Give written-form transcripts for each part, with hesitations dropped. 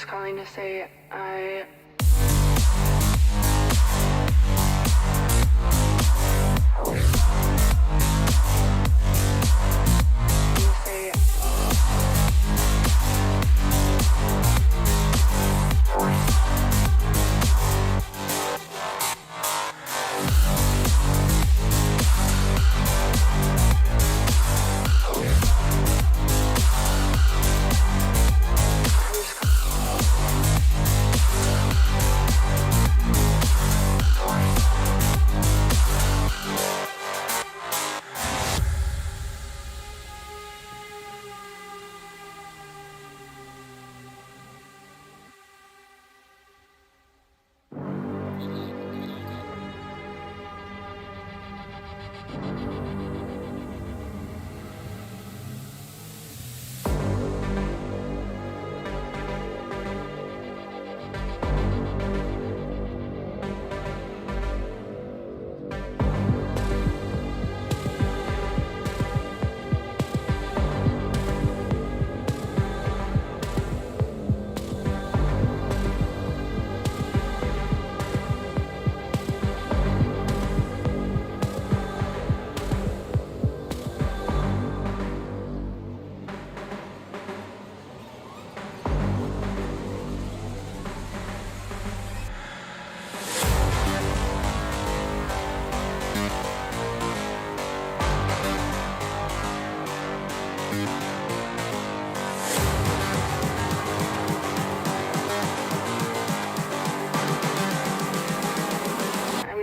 just calling to say I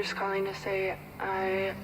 just calling to say I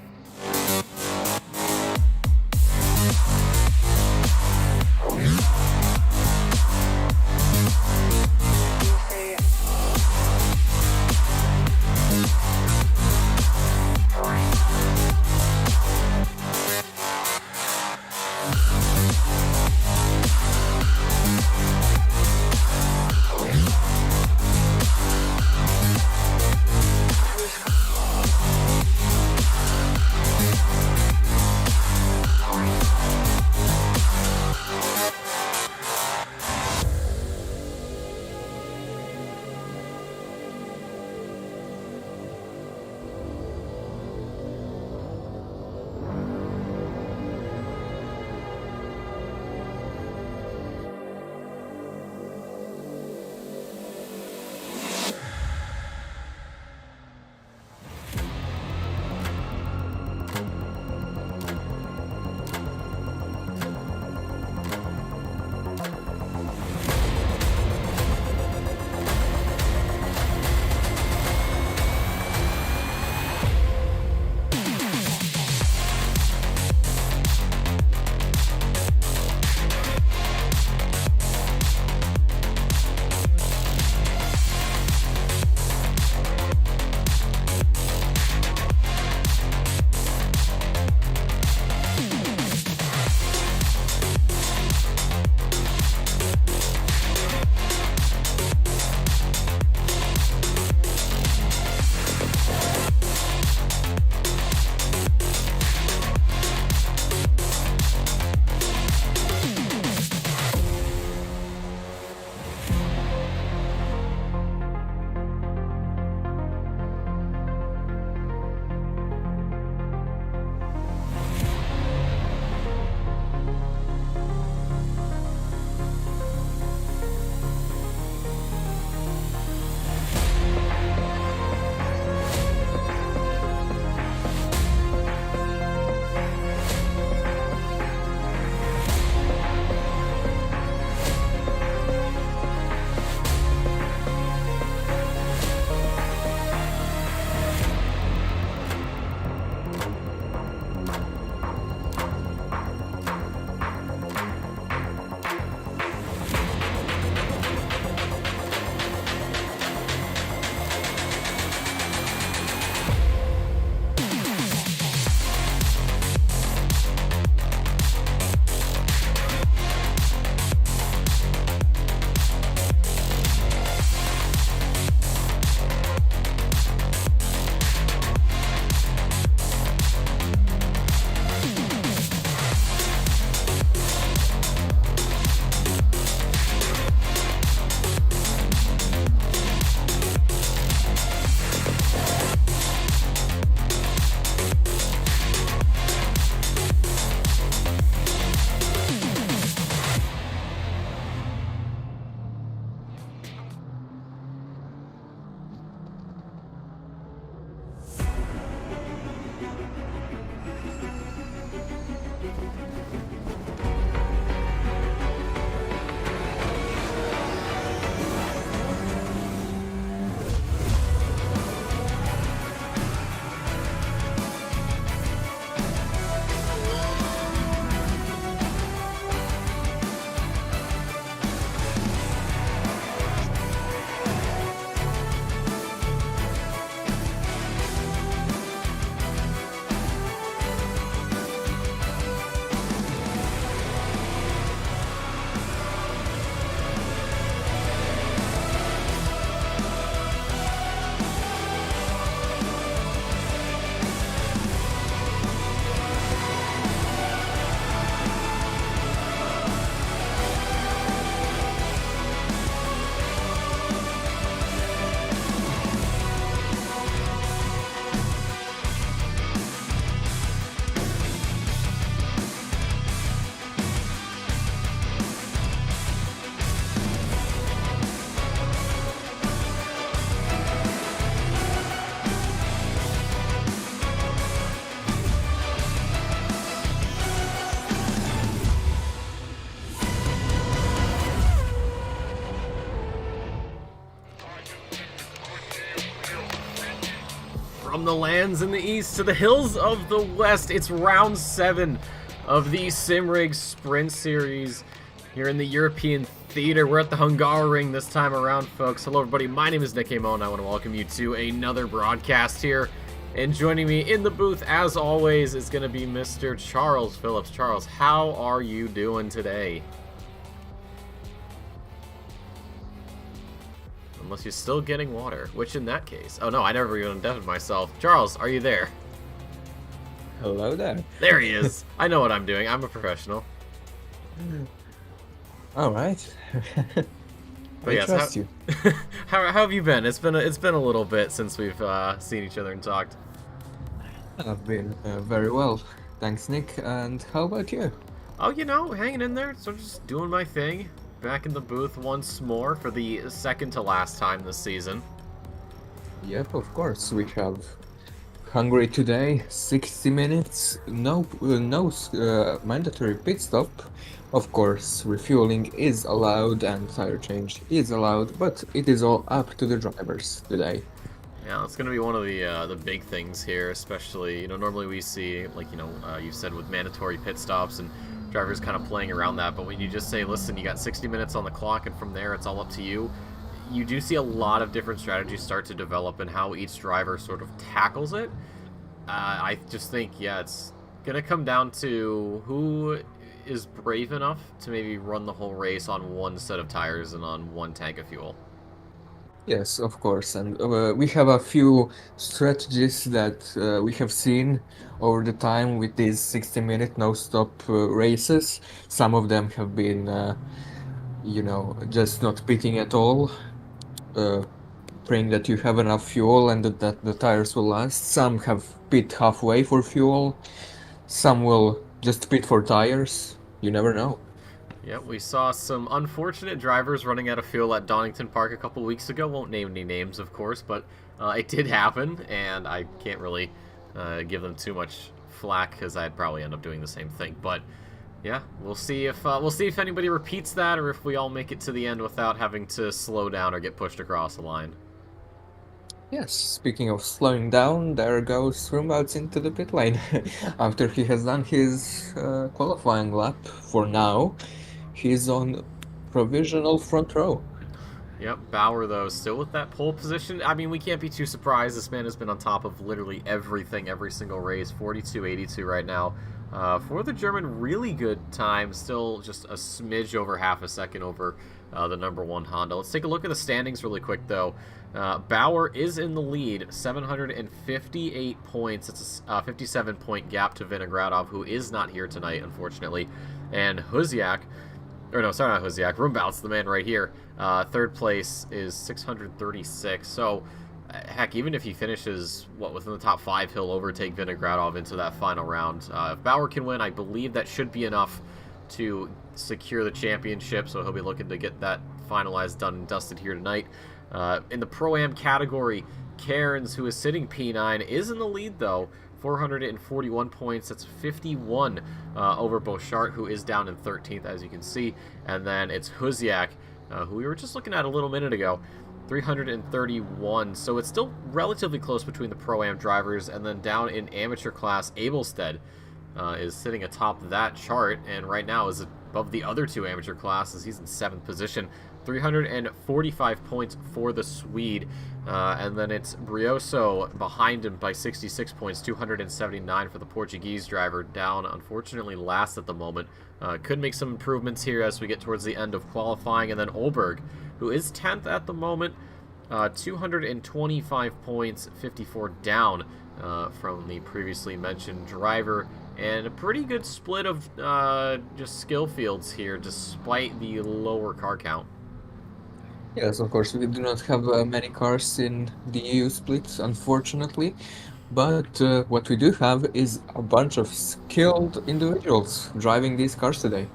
From the lands in the east to the hills of the west, it's round 7 of the Simrigs Sprint Series here in the European Theater. We're at the Hungaroring this time around, folks. Hello, everybody. My name is Nick Amon. I want to welcome you to another broadcast here. And joining me in the booth, as always, is going to be Mr. Charles Phillips. Charles, how are you doing today? Unless you're still getting water, which in that case... Oh no, I never even undeaded myself. Charles, are you there? Hello there. There he is. I know what I'm doing. I'm a professional. All right. But yes, trust you. how have you been? It's been a little bit since we've seen each other and talked. I've been very well, thanks, Nick. And how about you? Oh, you know, hanging in there. So just doing my thing. Back in the booth once more for the second to last time this season. Yep, of course. We have Hungary today, 60 minutes, no mandatory pit stop. Of course, refueling is allowed and tire change is allowed, but it is all up to the drivers today. Yeah, it's going to be one of the big things here, especially, you know, normally we see, like, you know, you said with mandatory pit stops and drivers kind of playing around that, but when you just say, listen, you got 60 minutes on the clock and from there it's all up to you, you do see a lot of different strategies start to develop and how each driver sort of tackles it. I just think, yeah, it's going to come down to who is brave enough to maybe run the whole race on one set of tires and on one tank of fuel. Yes, of course, and we have a few strategies that we have seen over the time with these 60-minute no-stop races. Some of them have been, you know, just not pitting at all, praying that you have enough fuel and that the tires will last. Some have pit halfway for fuel, some will just pit for tires. You never know. Yeah, we saw some unfortunate drivers running out of fuel at Donington Park a couple weeks ago. Won't name any names, of course, but it did happen, and I can't really give them too much flack because I'd probably end up doing the same thing. But yeah, we'll see if anybody repeats that or if we all make it to the end without having to slow down or get pushed across the line. Yes, speaking of slowing down, there goes Roomouts into the pit lane after he has done his qualifying lap for now. He's on provisional front row. Yep, Bauer, though, still with that pole position. I mean, we can't be too surprised. This man has been on top of literally everything, every single race. 42.82 right now. For the German, really good time. Still just a smidge over half a second over the #1 Honda. Let's take a look at the standings really quick, though. Bauer is in the lead, 758 points. It's a 57-point gap to Vinogradov, who is not here tonight, unfortunately. And Huziak... Or no, sorry, not Huziak. Roombout's the man right here. Third place is 636. So, heck, even if he finishes, within the top 5, he'll overtake Vinogradov into that final round. If Bauer can win, I believe that should be enough to secure the championship. So he'll be looking to get that finalized, done, and dusted here tonight. In the Pro-Am category, Cairns, who is sitting P9, is in the lead, though. 441 points. That's 51 over Beauchart, who is down in 13th, as you can see. And then it's Huziak, who we were just looking at a little minute ago, 331. So it's still relatively close between the Pro-Am drivers. And then down in amateur class, Abelstead is sitting atop that chart, and right now is above the other two amateur classes. He's in 7th position. 345 points for the Swede. And then it's Brioso behind him by 66 points, 279 for the Portuguese driver, down unfortunately last at the moment. Could make some improvements here as we get towards the end of qualifying. And then Olberg, who is 10th at the moment, 225 points, 54 down from the previously mentioned driver. And a pretty good split of just skill fields here, despite the lower car count. Yes, of course, we do not have many cars in the EU splits, unfortunately, but what we do have is a bunch of skilled individuals driving these cars today.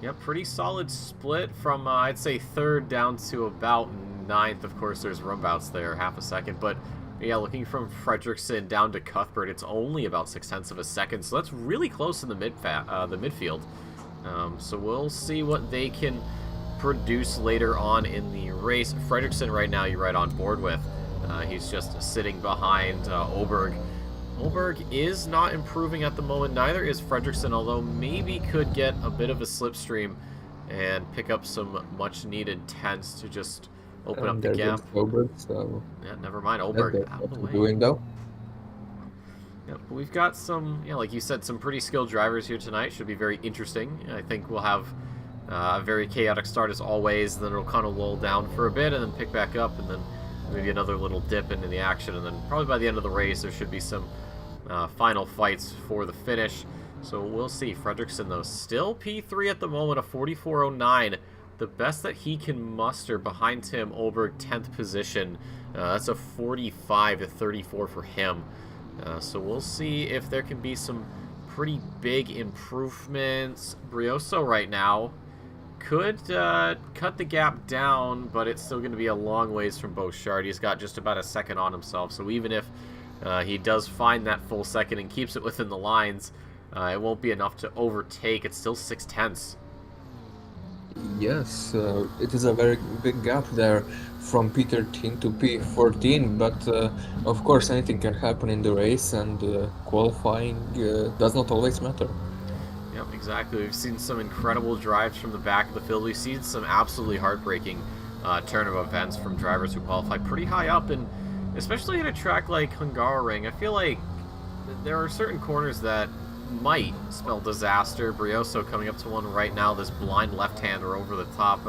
Yeah, pretty solid split from, I'd say, 3rd down to about 9th. Of course, there's Roomouts there, half a second, but yeah, looking from Fredriksson down to Cuthbert, it's only about 0.6 of a second, so that's really close in the midfield. So we'll see what they can produce later on in the race. Fredriksson right now you're right on board with. He's just sitting behind Oberg. Oberg is not improving at the moment. Neither is Fredrickson, although maybe could get a bit of a slipstream and pick up some much-needed tenths to just open up And the there gap. goes Oberg, so Yeah, never mind. that Oberg goes out out of the of way. the window. Yep, we've got some, yeah, like you said, some pretty skilled drivers here tonight. Should be very interesting. I think we'll have a very chaotic start as always, then it'll kind of lull down for a bit and then pick back up, and then maybe another little dip into the action, and then probably by the end of the race there should be some final fights for the finish. So we'll see. Fredrickson, though, still P3 at the moment, a 44.09. The best that he can muster behind Tim Oberg, 10th position. That's a 45 to 34 for him. So we'll see if there can be some pretty big improvements. Brioso right now could cut the gap down, but it's still going to be a long ways from Beauchard. He's got just about a second on himself, so even if he does find that full second and keeps it within the lines, it won't be enough to overtake. It's still 6/10. Yes, it is a very big gap there from P13 to P14, but of course anything can happen in the race, and qualifying does not always matter. Yep, exactly. We've seen some incredible drives from the back of the field. We've seen some absolutely heartbreaking turn of events from drivers who qualify pretty high up, and especially at a track like Hungaroring, I feel like there are certain corners that might spell disaster. Brioso coming up to one right now, this blind left-hander over the top.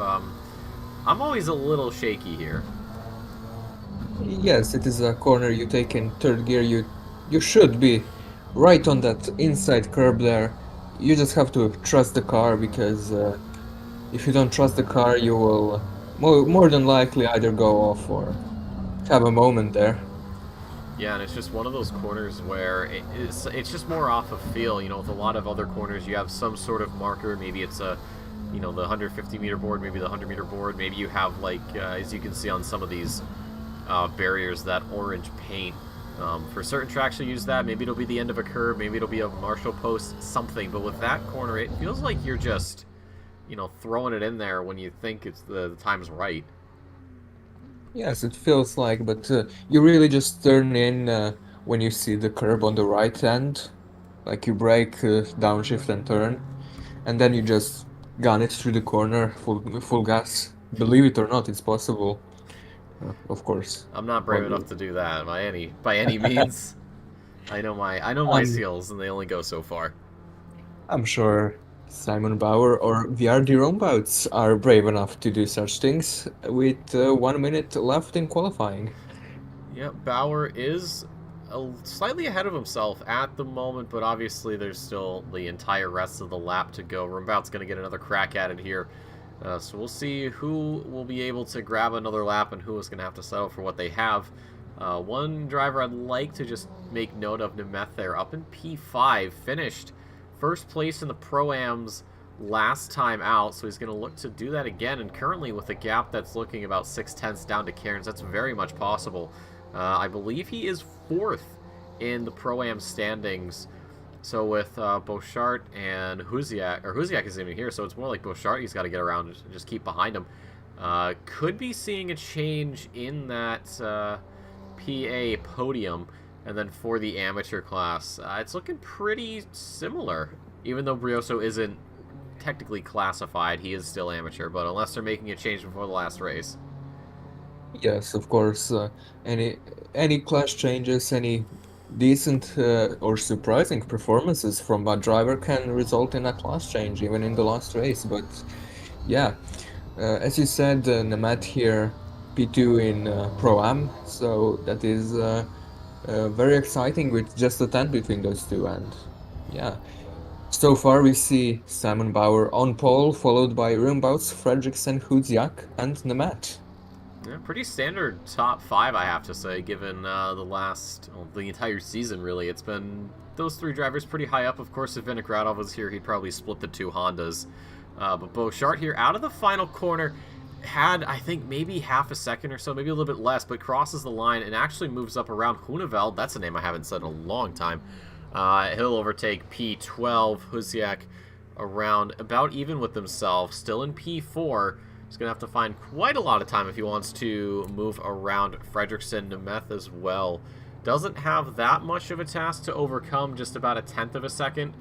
I'm always a little shaky here. Yes, it is a corner you take in third gear. You should be right on that inside curb there. You just have to trust the car, because if you don't trust the car, you will more than likely either go off or have a moment there. Yeah, and it's just one of those corners where it's just more off of feel. You know, with a lot of other corners, you have some sort of marker. Maybe it's the 150-meter board, maybe the 100-meter board. Maybe you have, like, as you can see on some of these barriers, that orange paint. For certain tracks, you'll use that. Maybe it'll be the end of a curb. Maybe it'll be a marshal post, something. But with that corner, it feels like you're just, throwing it in there when you think it's the time's right. Yes, it feels like, but you really just turn in when you see the curb on the right hand, like you brake, downshift and turn, and then you just gun it through the corner, full gas. Believe it or not, it's possible. Of course. I'm not brave enough to do that by any means. I know my Um, skills, and they only go so far. I'm sure Simon Bauer or VRD Rombouts are brave enough to do such things with 1 minute left in qualifying. Yep, Bauer is slightly ahead of himself at the moment, but obviously there's still the entire rest of the lap to go. Rumbout's going to get another crack at it here. So we'll see who will be able to grab another lap and who is going to have to settle for what they have. One driver I'd like to just make note of, Nemeth there, up in P5, finished first place in the Pro-Ams last time out, so he's going to look to do that again, and currently with a gap that's looking about 6/10 down to Cairns, that's very much possible. I believe he is 4th in the Pro-Am standings. So with Beauchard and Huziak isn't even here, so it's more like Beauchard he's got to get around and just keep behind him. Could be seeing a change in that PA podium, and then for the amateur class, it's looking pretty similar. Even though Brioso isn't technically classified, he is still amateur, but unless they're making a change before the last race. Yes, of course. Any class changes, any decent or surprising performances from a driver can result in a class change, even in the last race. But yeah, as you said, Namat here, P2 in Pro-Am, so that is very exciting with just a 10 between those two. And yeah, so far we see Simon Bauer on pole, followed by Rumbouts, Fredrickson, Hudziak, and Namat. Yeah, pretty standard top 5, I have to say, given the entire season, really. It's been those 3 drivers pretty high up. Of course, if Vinogradov was here, he'd probably split the 2 Hondas. But Beauchard here, out of the final corner, had, I think, maybe half a second or so, maybe a little bit less, but crosses the line and actually moves up around Huneveld. That's a name I haven't said in a long time. He'll overtake P12, Huziak around about even with themselves, still in P4. He's going to have to find quite a lot of time if he wants to move around Fredriksson. Nemeth as well. Doesn't have that much of a task to overcome, just about a tenth of a second.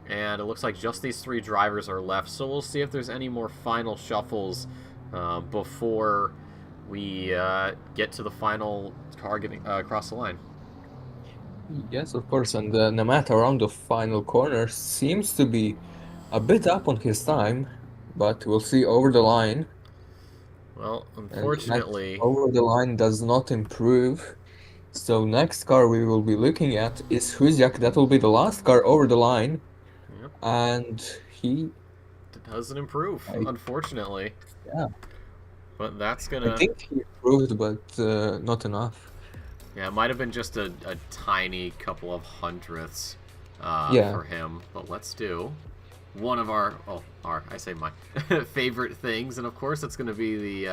And it looks like just these 3 drivers are left. So we'll see if there's any more final shuffles before we get to the final car getting across the line. Yes, of course, and Nemeth around the final corner seems to be a bit up on his time, but we'll see over the line. Well, And unfortunately, over the line does not improve. So next car we will be looking at is Huziak. That will be the last car over the line. yep, And he, it doesn't improve, unfortunately. yeah, But that's I gonna... think he improved, but not enough. Yeah, it might have been just a tiny couple of hundredths Yeah. for him. But let's do one of our, I say my favorite things. And of course, it's going to be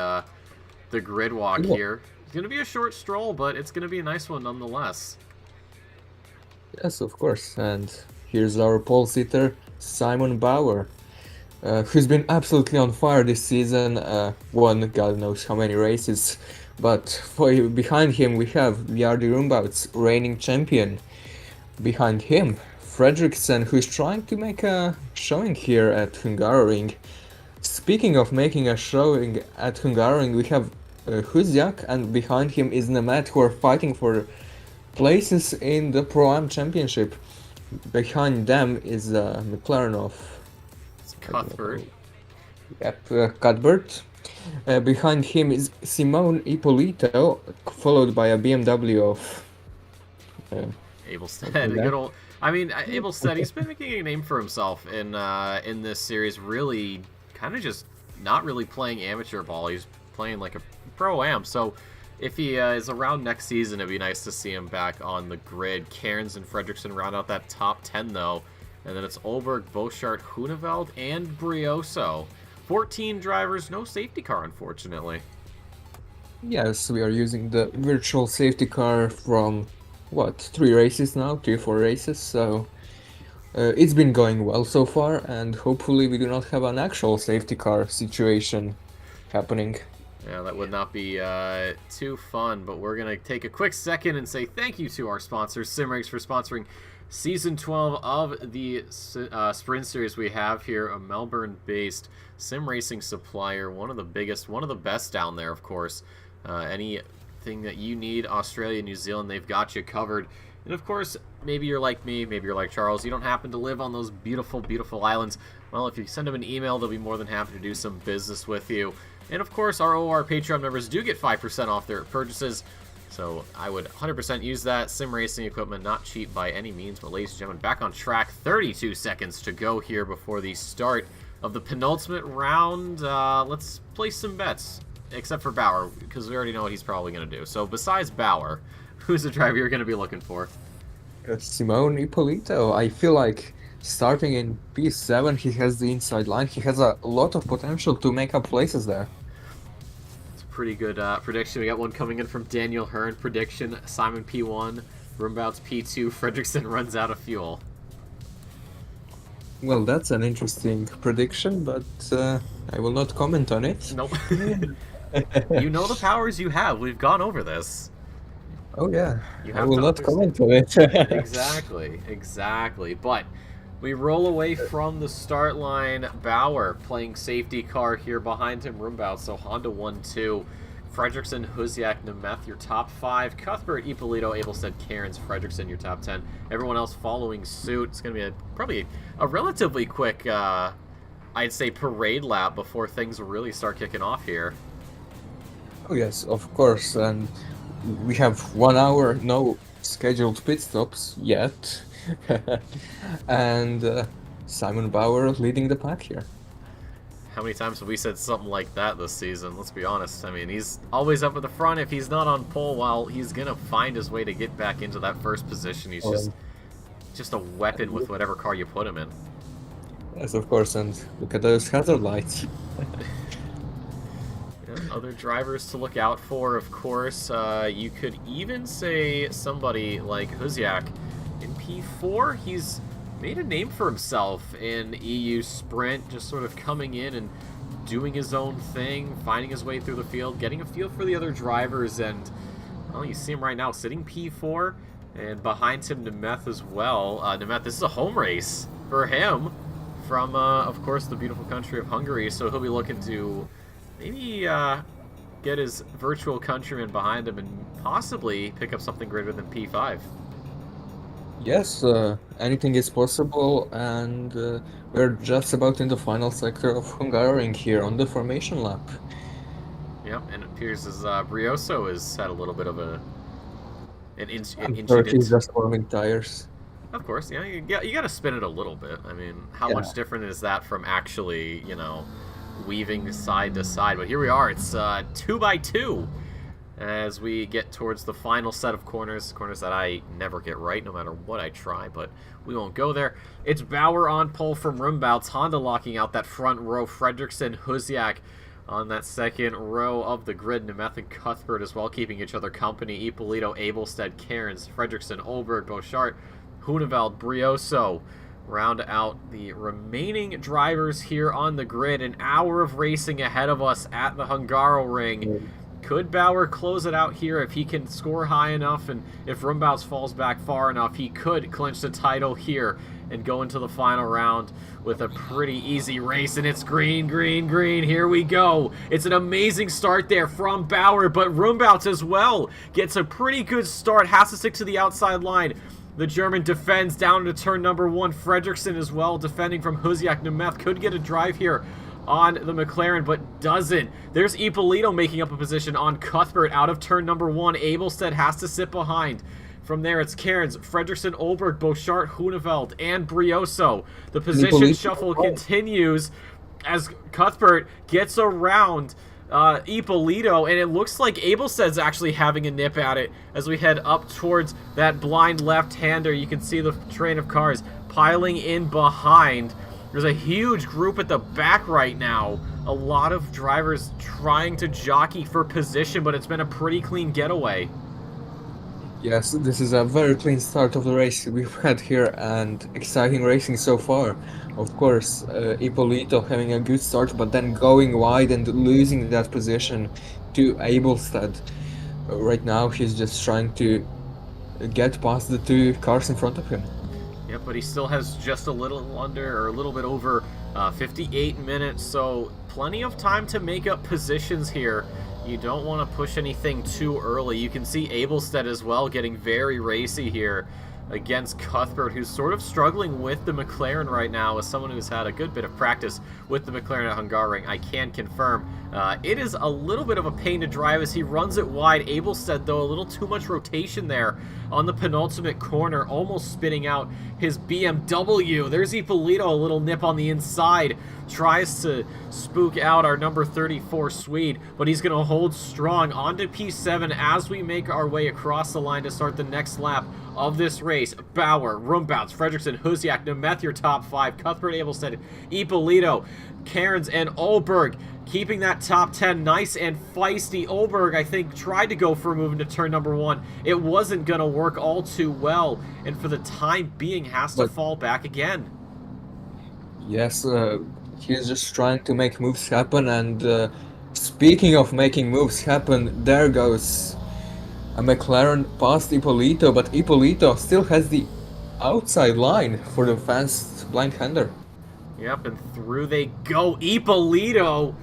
the grid walk here. It's going to be a short stroll, but it's going to be a nice one nonetheless. Yes, of course. And here's our pole sitter, Simon Bauer, who's been absolutely on fire this season. Won God knows how many races. But behind him we have Jardi Rumbout's reigning champion. Behind him, Fredriksson, who's trying to make a showing here at Hungaroring. Speaking of making a showing at Hungaroring, we have Huziak, and behind him is Nemeth, who are fighting for places in the Pro-Am Championship. Behind them is McLaren of Cuthbert. Cuthbert. Behind him is Simone Ippolito, followed by a BMW of Abelstead. Good old, I mean, Abelstead, he's been making a name for himself in this series, really kind of just not really playing amateur ball. He's playing like a pro-am. So if he is around next season, it'd be nice to see him back on the grid. Cairns and Fredriksson round out that top 10, though. And then it's Olberg, Boschart, Huneveld, and Brioso. 14 drivers, no safety car, unfortunately. Yes, we are using the virtual safety car from, what, 3 races now? 3 or 4 races, so it's been going well so far, and hopefully we do not have an actual safety car situation happening. Yeah, that would not be too fun, but we're going to take a quick second and say thank you to our sponsors, Simrigs, for sponsoring Season 12 of the Sprint Series we have here, a Melbourne-based sim racing supplier, one of the biggest, one of the best down there, of course. Anything that you need, Australia, New Zealand, they've got you covered. And of course, maybe you're like me, maybe you're like Charles, you don't happen to live on those beautiful, beautiful islands. Well, if you send them an email, they'll be more than happy to do some business with you. And of course, our OR Patreon members do get 5% off their purchases. So I would 100% use that. Sim racing equipment, not cheap by any means. But ladies and gentlemen, back on track. 32 seconds to go here before the start of the penultimate round. Let's place some bets, except for Bauer, because we already know what he's probably going to do. So besides Bauer, who's the driver you're going to be looking for? Simone Ippolito. I feel like starting in P7, he has the inside line. He has a lot of potential to make up places there. Pretty good prediction. We got one coming in from Daniel Hearn. Prediction: Simon P1, Rumbout's P2, Fredriksson runs out of fuel. Well, that's an interesting prediction, but I will not comment on it. Nope. You know the powers you have. We've gone over this. Oh yeah, You I have will to not comment on it. Exactly. But we roll away from the start line. Bauer playing safety car here behind him. Rumbout, so Honda 1-2. Fredriksson, Huziak, Nemeth, your top 5. Cuthbert, Ippolito, Abelstead, Cairns, Fredriksson, your top 10. Everyone else following suit. It's going to be probably a relatively quick, I'd say, parade lap before things really start kicking off here. Oh yes, of course, and we have 1 hour, no scheduled pit stops yet. And Simon Bauer leading the pack here. How many times have we said something like that this season? Let's be honest. I mean, he's always up at the front. If he's not on pole, well, he's going to find his way to get back into that first position. He's just a weapon with whatever car you put him in. Yes, of course, and look at those hazard lights. Other drivers to look out for, of course. You could even say somebody like Huziak. In P4, he's made a name for himself in EU Sprint, just sort of coming in and doing his own thing, finding his way through the field, getting a feel for the other drivers, and, well, you see him right now sitting P4, and behind him Nemeth as well. Nemeth, this is a home race for him from, of course, the beautiful country of Hungary, so he'll be looking to maybe get his virtual countryman behind him and possibly pick up something greater than P5. Yes, anything is possible, and we're just about in the final sector of Hungaroring here on the formation lap. Yep, and it appears as Brioso has had a little bit of an He's incident. just forming tires. Of course, yeah, you got to spin it a little bit. I mean, how Yeah. much different is that from actually, weaving side to side? But here we are. It's 2x2 as we get towards the final set of corners that I never get right no matter what I try, but we won't go there. It's Bauer on pole from Rumbouts, Honda locking out that front row, Fredrickson, Huziak on that second row of the grid, Nemeth and Cuthbert as well, keeping each other company, Ippolito, Abelstead, Cairns, Fredrickson, Olberg, Beauchart, Huneveld, Brioso round out the remaining drivers here on the grid. An hour of racing ahead of us at the Hungaroring. Could Bauer close it out here if he can score high enough, and if Rumbouts falls back far enough, he could clinch the title here and go into the final round with a pretty easy race. And it's green, green, green. Here we go. It's an amazing start there from Bauer, but Rumbouts as well gets a pretty good start, has to stick to the outside line. The German defends down to turn number 1. Fredrickson as well, defending from Huziak. Nemeth could get a drive here on the McLaren, but doesn't. There's Ippolito making up a position on Cuthbert out of turn number 1. Abelstead has to sit behind. From there, it's Cairns, Fredrickson, Olberg, Beauchart, Huneveld, and Brioso. The position shuffle continues as Cuthbert gets around Ippolito, and it looks like Abelstead's actually having a nip at it as we head up towards that blind left-hander. You can see the train of cars piling in behind. There's a huge group at the back right now. A lot of drivers trying to jockey for position, but it's been a pretty clean getaway. Yes, this is a very clean start of the race we've had here, and exciting racing so far. Of course, Ippolito having a good start, but then going wide and losing that position to Abelstead. Right now, he's just trying to get past the two cars in front of him. Yep, but he still has just a little under, or a little bit over 58 minutes, so plenty of time to make up positions here. You don't want to push anything too early. You can see Abelstead as well getting very racy here against Cuthbert, who's sort of struggling with the McLaren right now. As someone who's had a good bit of practice with the McLaren at Hungaroring, I can confirm it is a little bit of a pain to drive as he runs it wide. Abelstead, though, a little too much rotation there on the penultimate corner, almost spinning out his BMW. There's Ippolito, a little nip on the inside, tries to spook out our number 34 Swede, but he's going to hold strong onto P7 as we make our way across the line to start the next lap of this race. Bauer, Rumbouts, Fredrickson, Huziak, Nemeth, your top 5, Cuthbert, Abelstead, Ippolito, Cairns, and Olberg keeping that top 10 nice and feisty. Olberg, I think, tried to go for a move into turn number 1. It wasn't going to work all too well, and for the time being has to fall back again. Yes, he's just trying to make moves happen, and speaking of making moves happen, there goes a McLaren past Ippolito, but Ippolito still has the outside line for the fast blind hander. Yep, and through they go. Ippolito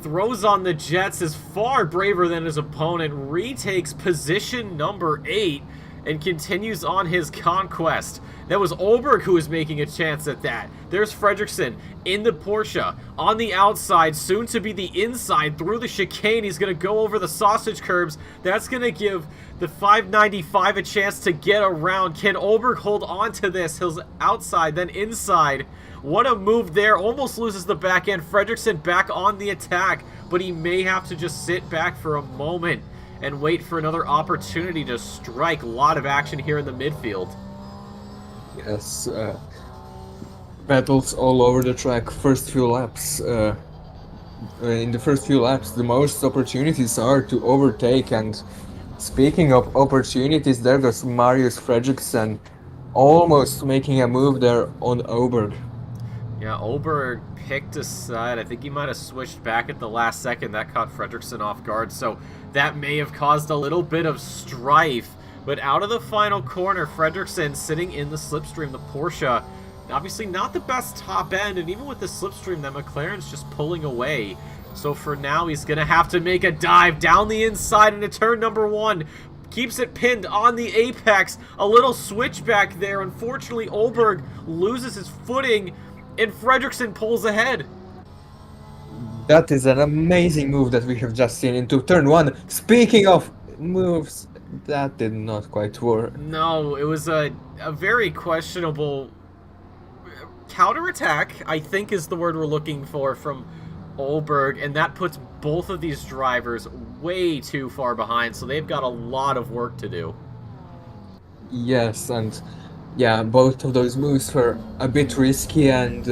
throws on the jets, is far braver than his opponent, retakes position number 8, and continues on his conquest. That was Olberg who was making a chance at that. There's Fredrickson in the Porsche on the outside, soon to be the inside through the chicane. He's going to go over the sausage curbs. That's going to give the 595 a chance to get around. Can Olberg hold on to this? He's outside, then inside. What a move there. Almost loses the back end. Fredrickson back on the attack, but he may have to just sit back for a moment and wait for another opportunity to strike. A lot of action here in the midfield. Yes, battles all over the track. First few laps. In the first few laps, the most opportunities are to overtake. And speaking of opportunities, there goes Marius Fredrickson, almost making a move there on Oberg. Yeah, Oberg picked a side. I think he might have switched back at the last second. That caught Fredriksson off guard, so that may have caused a little bit of strife. But out of the final corner, Fredriksson sitting in the slipstream, the Porsche. Obviously not the best top end, and even with the slipstream, that McLaren's just pulling away. So for now, he's going to have to make a dive down the inside into turn number 1. Keeps it pinned on the apex. A little switchback there. Unfortunately, Oberg loses his footing, and Fredriksson pulls ahead. That is an amazing move that we have just seen into turn 1. Speaking of moves, that did not quite work. No, it was a very questionable counterattack, I think is the word we're looking for, from Oberg, and that puts both of these drivers way too far behind, so they've got a lot of work to do. Yes, and yeah, both of those moves were a bit risky, and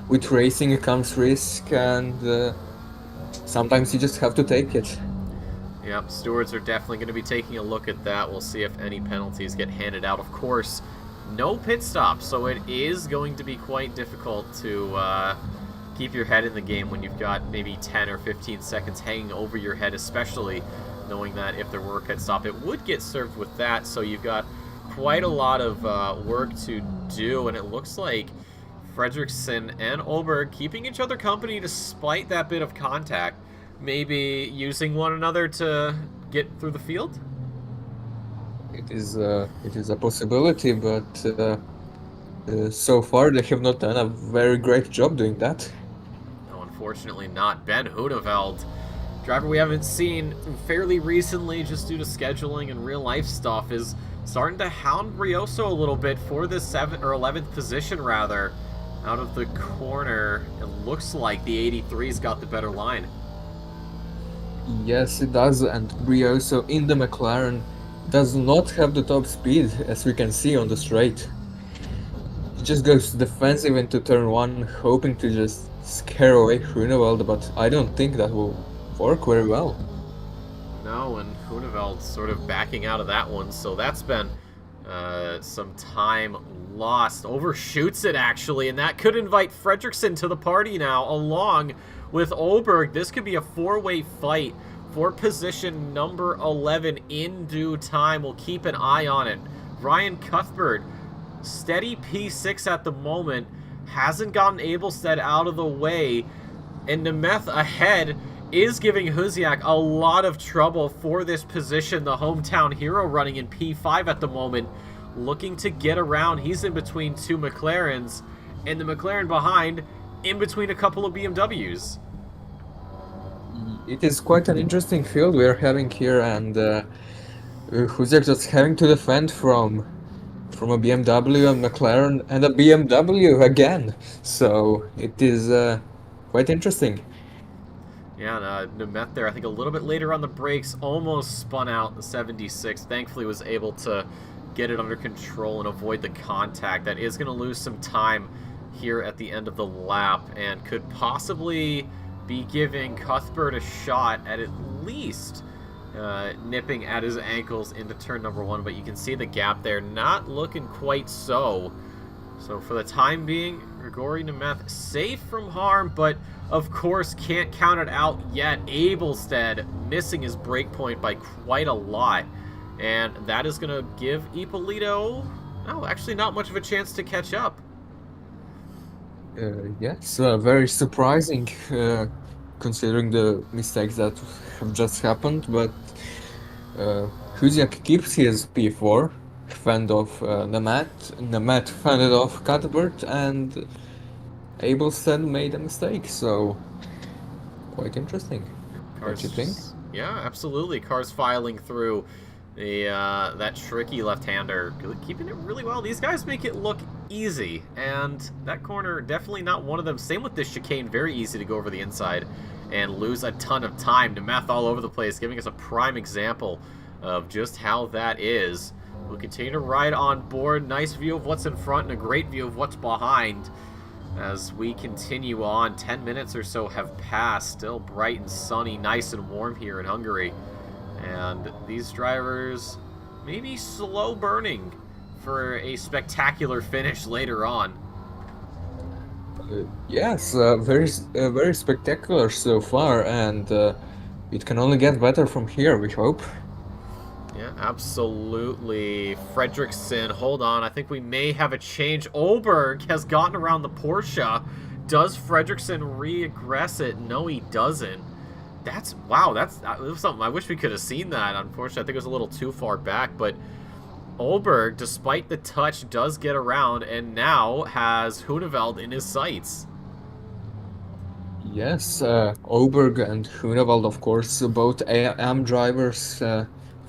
with racing comes risk, and sometimes you just have to take it. Yep, stewards are definitely going to be taking a look at that. We'll see if any penalties get handed out. Of course, no pit stop, so it is going to be quite difficult to keep your head in the game when you've got maybe 10 or 15 seconds hanging over your head, especially knowing that if there were a pit stop, it would get served with that. So you've got quite a lot of work to do, and it looks like Fredriksson and Oberg keeping each other company despite that bit of contact, maybe using one another to get through the field. It is a possibility, but so far they have not done a very great job doing that. No, unfortunately not. Ben Huneveld, driver we haven't seen fairly recently just due to scheduling and real life stuff, is starting to hound Brioso a little bit for this 7th or 11th position rather. Out of the corner, it looks like the 83's got the better line. Yes, it does, and Brioso in the McLaren does not have the top speed, as we can see on the straight. He just goes defensive into turn 1, hoping to just scare away Huneveld, but I don't think that will work very well. No, and Huneveld sort of backing out of that one, so that's been some time lost. Overshoots it, actually, and that could invite Fredriksson to the party now, along with Oberg. This could be a 4-way fight for position number 11 in due time. We'll keep an eye on it. Ryan Cuthbert, steady P6 at the moment, hasn't gotten Abelstead out of the way, and Nemeth ahead is giving Huziak a lot of trouble for this position. The hometown hero running in P5 at the moment, looking to get around. He's in between 2 McLarens, and the McLaren behind in between a couple of BMWs. It is quite an interesting field we are having here, and Huziak just having to defend from a BMW, a McLaren, and a BMW again. So it is quite interesting. Yeah, and Nemeth there, I think a little bit later on the brakes, almost spun out the 76. Thankfully was able to get it under control and avoid the contact. That is going to lose some time here at the end of the lap, and could possibly be giving Cuthbert a shot at least nipping at his ankles into turn number 1, but you can see the gap there, not looking quite so. So for the time being, Grigori Nemeth safe from harm, but of course can't count it out yet. Abelstead missing his break point by quite a lot, and that is going to give Ippolito, oh, actually not much of a chance to catch up. Yes, very surprising considering the mistakes that have just happened, but Huziak keeps his P4, fend off Nemeth fended off Cuthbert, and Abelstead made a mistake, so quite interesting. What do you think? Yeah, absolutely. Cars filing through the that tricky left-hander, keeping it really well. These guys make it look easy, and that corner definitely not one of them. Same with this chicane, very easy to go over the inside and lose a ton of time. Nemeth all over the place, giving us a prime example of just how that is. We'll continue to ride on board. Nice view of what's in front and a great view of what's behind as we continue on. 10 minutes or so have passed, still bright and sunny, nice and warm here in Hungary. And these drivers may be slow burning for a spectacular finish later on. Yes, very spectacular so far, and it can only get better from here, we hope. Yeah, absolutely. Fredrickson, hold on. I think we may have a change. Oberg has gotten around the Porsche. Does Fredrickson re-aggress it? No, he doesn't. Wow, that's something. I wish we could have seen that. Unfortunately, I think it was a little too far back, but Oberg, despite the touch, does get around and now has Huneveld in his sights. Yes, Oberg and Hunevald, of course, both AM drivers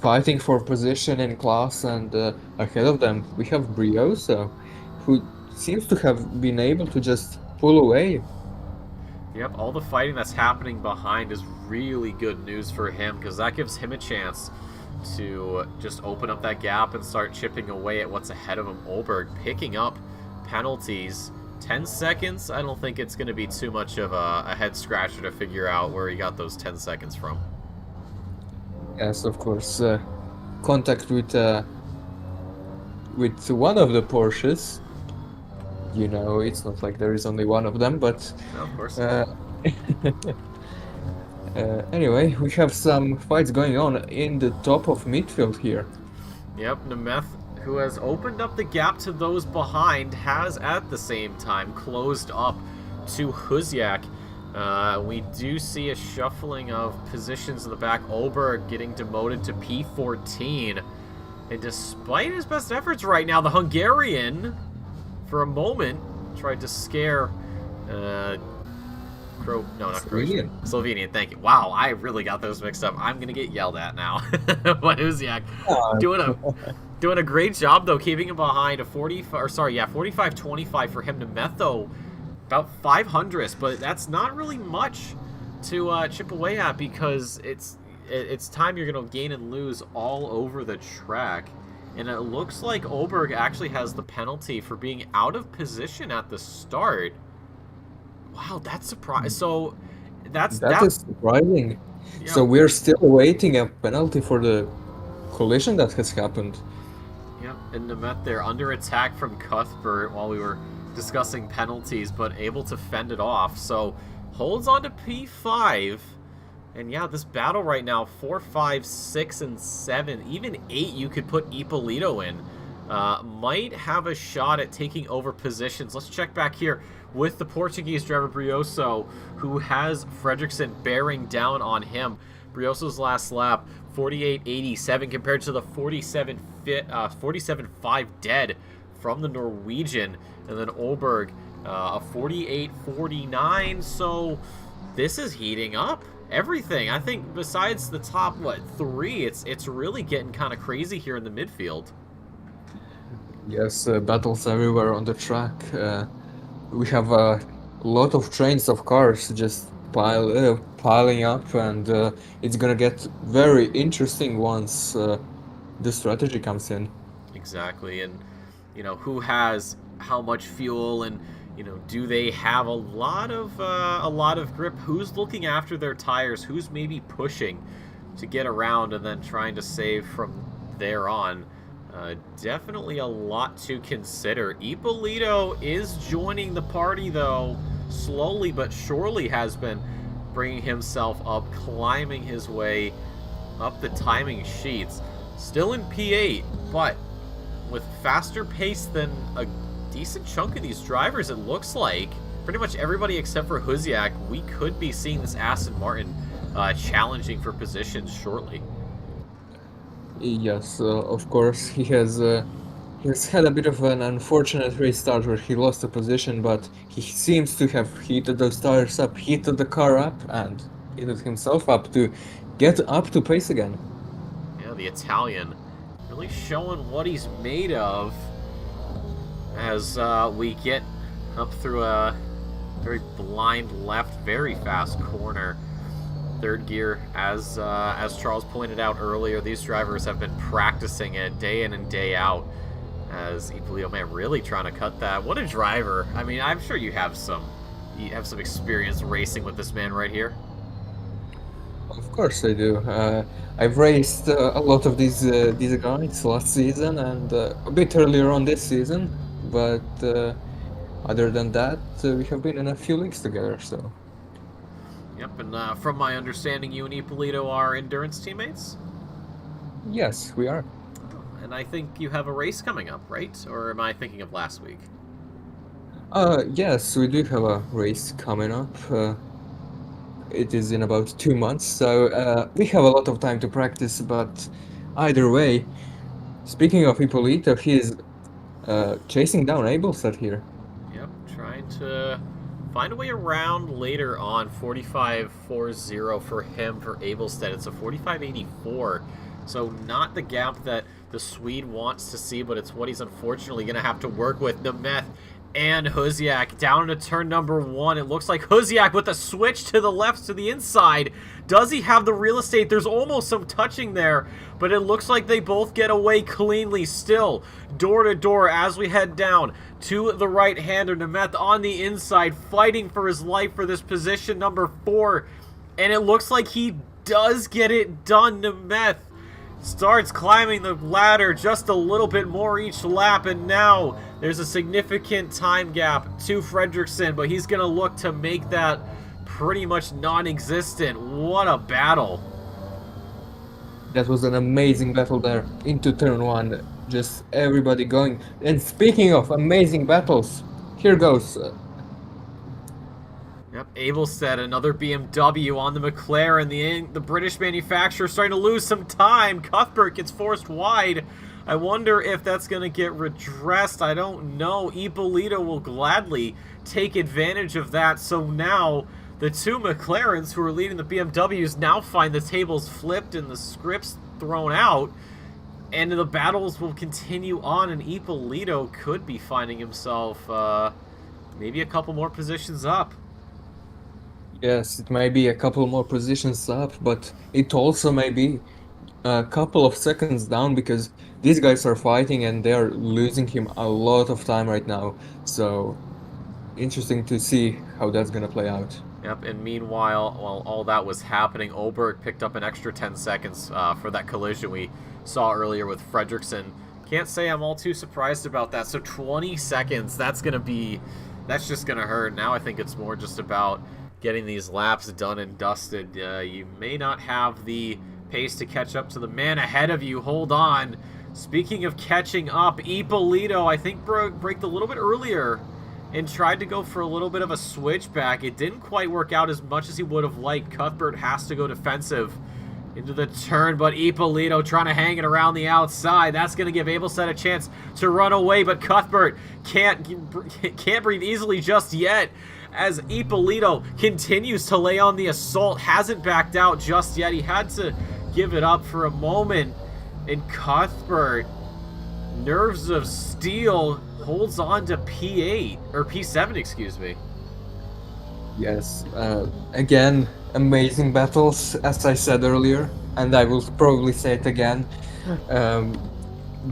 fighting for position in class, and ahead of them we have Brioso, who seems to have been able to just pull away. Yep, all the fighting that's happening behind is really good news for him because that gives him a chance to just open up that gap and start chipping away at what's ahead of him. Oberg picking up penalties. 10 seconds, I don't think it's going to be too much of a head scratcher to figure out where he got those 10 seconds from. Yes, of course. Contact with one of the Porsches. You know, it's not like there is only one of them, but No, of course. Anyway, we have some fights going on in the top of midfield here. Yep, Nemeth, who has opened up the gap to those behind, has at the same time closed up to Huziak. We do see a shuffling of positions in the back. Oberg getting demoted to P14. And despite his best efforts right now, the Hungarian, for a moment, tried to scare Slovenian, thank you. Wow, I really got those mixed up. I'm gonna get yelled at now. But Uziak doing a great job though, keeping him behind a 45-25 for him to Metho. About 500, but that's not really much to chip away at because it's time you're gonna gain and lose all over the track. And it looks like Oberg actually has the penalty for being out of position at the start. Wow, that's surprising. So that is surprising. Yeah. So we're still awaiting a penalty for the collision that has happened. Yep, and Nemeth there under attack from Cuthbert while we were discussing penalties, but able to fend it off. So holds on to P5. And yeah, this battle right now, 4, 5, 6, and 7, even 8 you could put Ippolito in. Might have a shot at taking over positions. Let's check back here with the Portuguese driver Brioso, who has Fredrickson bearing down on him. Brioso's last lap, 48.87 compared to the 47.5 dead from the Norwegian. And then Oberg, a 48.49. So this is heating up. Everything. I think besides the top, 3, it's really getting kind of crazy here in the midfield. Yes, battles everywhere on the track. We have a lot of trains of cars just piling up, and it's gonna get very interesting once the strategy comes in. Exactly, and who has how much fuel, and do they have a lot of grip? Who's looking after their tires? Who's maybe pushing to get around and then trying to save from there on? Definitely a lot to consider. Ippolito is joining the party, though, slowly but surely has been bringing himself up, climbing his way up the timing sheets. Still in P8, but with faster pace than a decent chunk of these drivers, it looks like. Pretty much everybody except for Huziak, we could be seeing this Aston Martin challenging for positions shortly. Yes, of course, he has had a bit of an unfortunate restart where he lost a position, but he seems to have heated those tires up, heated the car up, and heated himself up to get up to pace again. Yeah, the Italian really showing what he's made of as we get up through a very blind left, very fast corner. Third gear, as Charles pointed out earlier, these drivers have been practicing it day in and day out. As Ippolito, man, really trying to cut that. What a driver! I mean, I'm sure you have some experience racing with this man right here. Of course I do. I've raced a lot of these guys last season and a bit earlier on this season, but Other than that, we have been in a few leagues together, so Yep, and from my understanding, you and Ippolito are endurance teammates? yes, we are. And I think you have a race coming up, right? Or am I thinking of last week? Yes, we do have a race coming up. It is in about 2 months, so we have a lot of time to practice, but either way, speaking of Ippolito, he is chasing down Abelset here. Yep, trying to find a way around later on. 45.40 for him for Abelstead. It's a 45.84. So not the gap that the Swede wants to see, but it's what he's unfortunately going to have to work with. Nemeth and Huziak down into turn number 1. It looks like Huziak with a switch to the left to the inside. Does he have the real estate? There's almost some touching there, but it looks like they both get away cleanly still. Door to door as we head down to the right-hander. Nemeth on the inside fighting for his life for this position number 4. And it looks like he does get it done. Nemeth starts climbing the ladder just a little bit more each lap, and now there's a significant time gap to Fredrickson, but he's going to look to make that pretty much non-existent. What a battle. That was an amazing battle there into turn 1. Just everybody going. And speaking of amazing battles, here goes. Yep, Abelstead, another BMW on the McLaren. The British manufacturer starting to lose some time. Cuthbert gets forced wide. I wonder if that's going to get redressed. I don't know. Ippolito will gladly take advantage of that. So now the two McLarens who are leading the BMWs now find the tables flipped and the scripts thrown out. And the battles will continue on, and Ippolito could be finding himself maybe a couple more positions up. Yes, it may be a couple more positions up, but it also may be a couple of seconds down because these guys are fighting and they are losing him a lot of time right now. So interesting to see how that's gonna play out. Yep, and meanwhile, while all that was happening, Oberg picked up an extra 10 seconds for that collision we saw earlier with Fredrickson. Can't say I'm all too surprised about that. So 20 seconds, that's just gonna hurt. Now I think it's more just about getting these laps done and dusted. You may not have the pace to catch up to the man ahead of you. Hold on. Speaking of catching up, Ippolito, I think, braked a little bit earlier and tried to go for a little bit of a switchback. It didn't quite work out as much as he would have liked. Cuthbert has to go defensive into the turn, but Ippolito trying to hang it around the outside. That's going to give Abelstead a chance to run away, but Cuthbert can't breathe easily just yet as Ippolito continues to lay on the assault. Hasn't backed out just yet. He had to give it up for a moment, and Cuthbert, nerves of steel, holds on to P8, or P7, excuse me. Yes, again, amazing battles, as I said earlier, and I will probably say it again.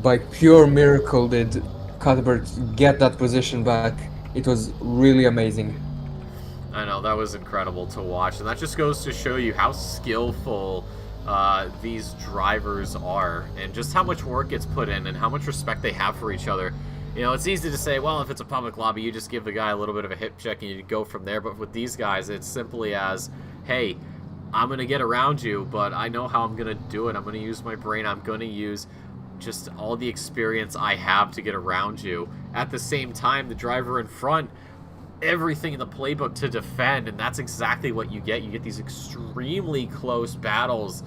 By pure miracle did Cuthbert get that position back. It was really amazing. I know, that was incredible to watch, and that just goes to show you how skillful these drivers are, and just how much work gets put in, and how much respect they have for each other. You know, it's easy to say, well, if it's a public lobby, you just give the guy a little bit of a hip check and you go from there, but with these guys, it's simply as, hey, I'm going to get around you, but I know how I'm going to do it. I'm going to use my brain. I'm going to use just all the experience I have to get around you. At the same time, the driver in front, everything in the playbook to defend, and that's exactly what you get. You get these extremely close battles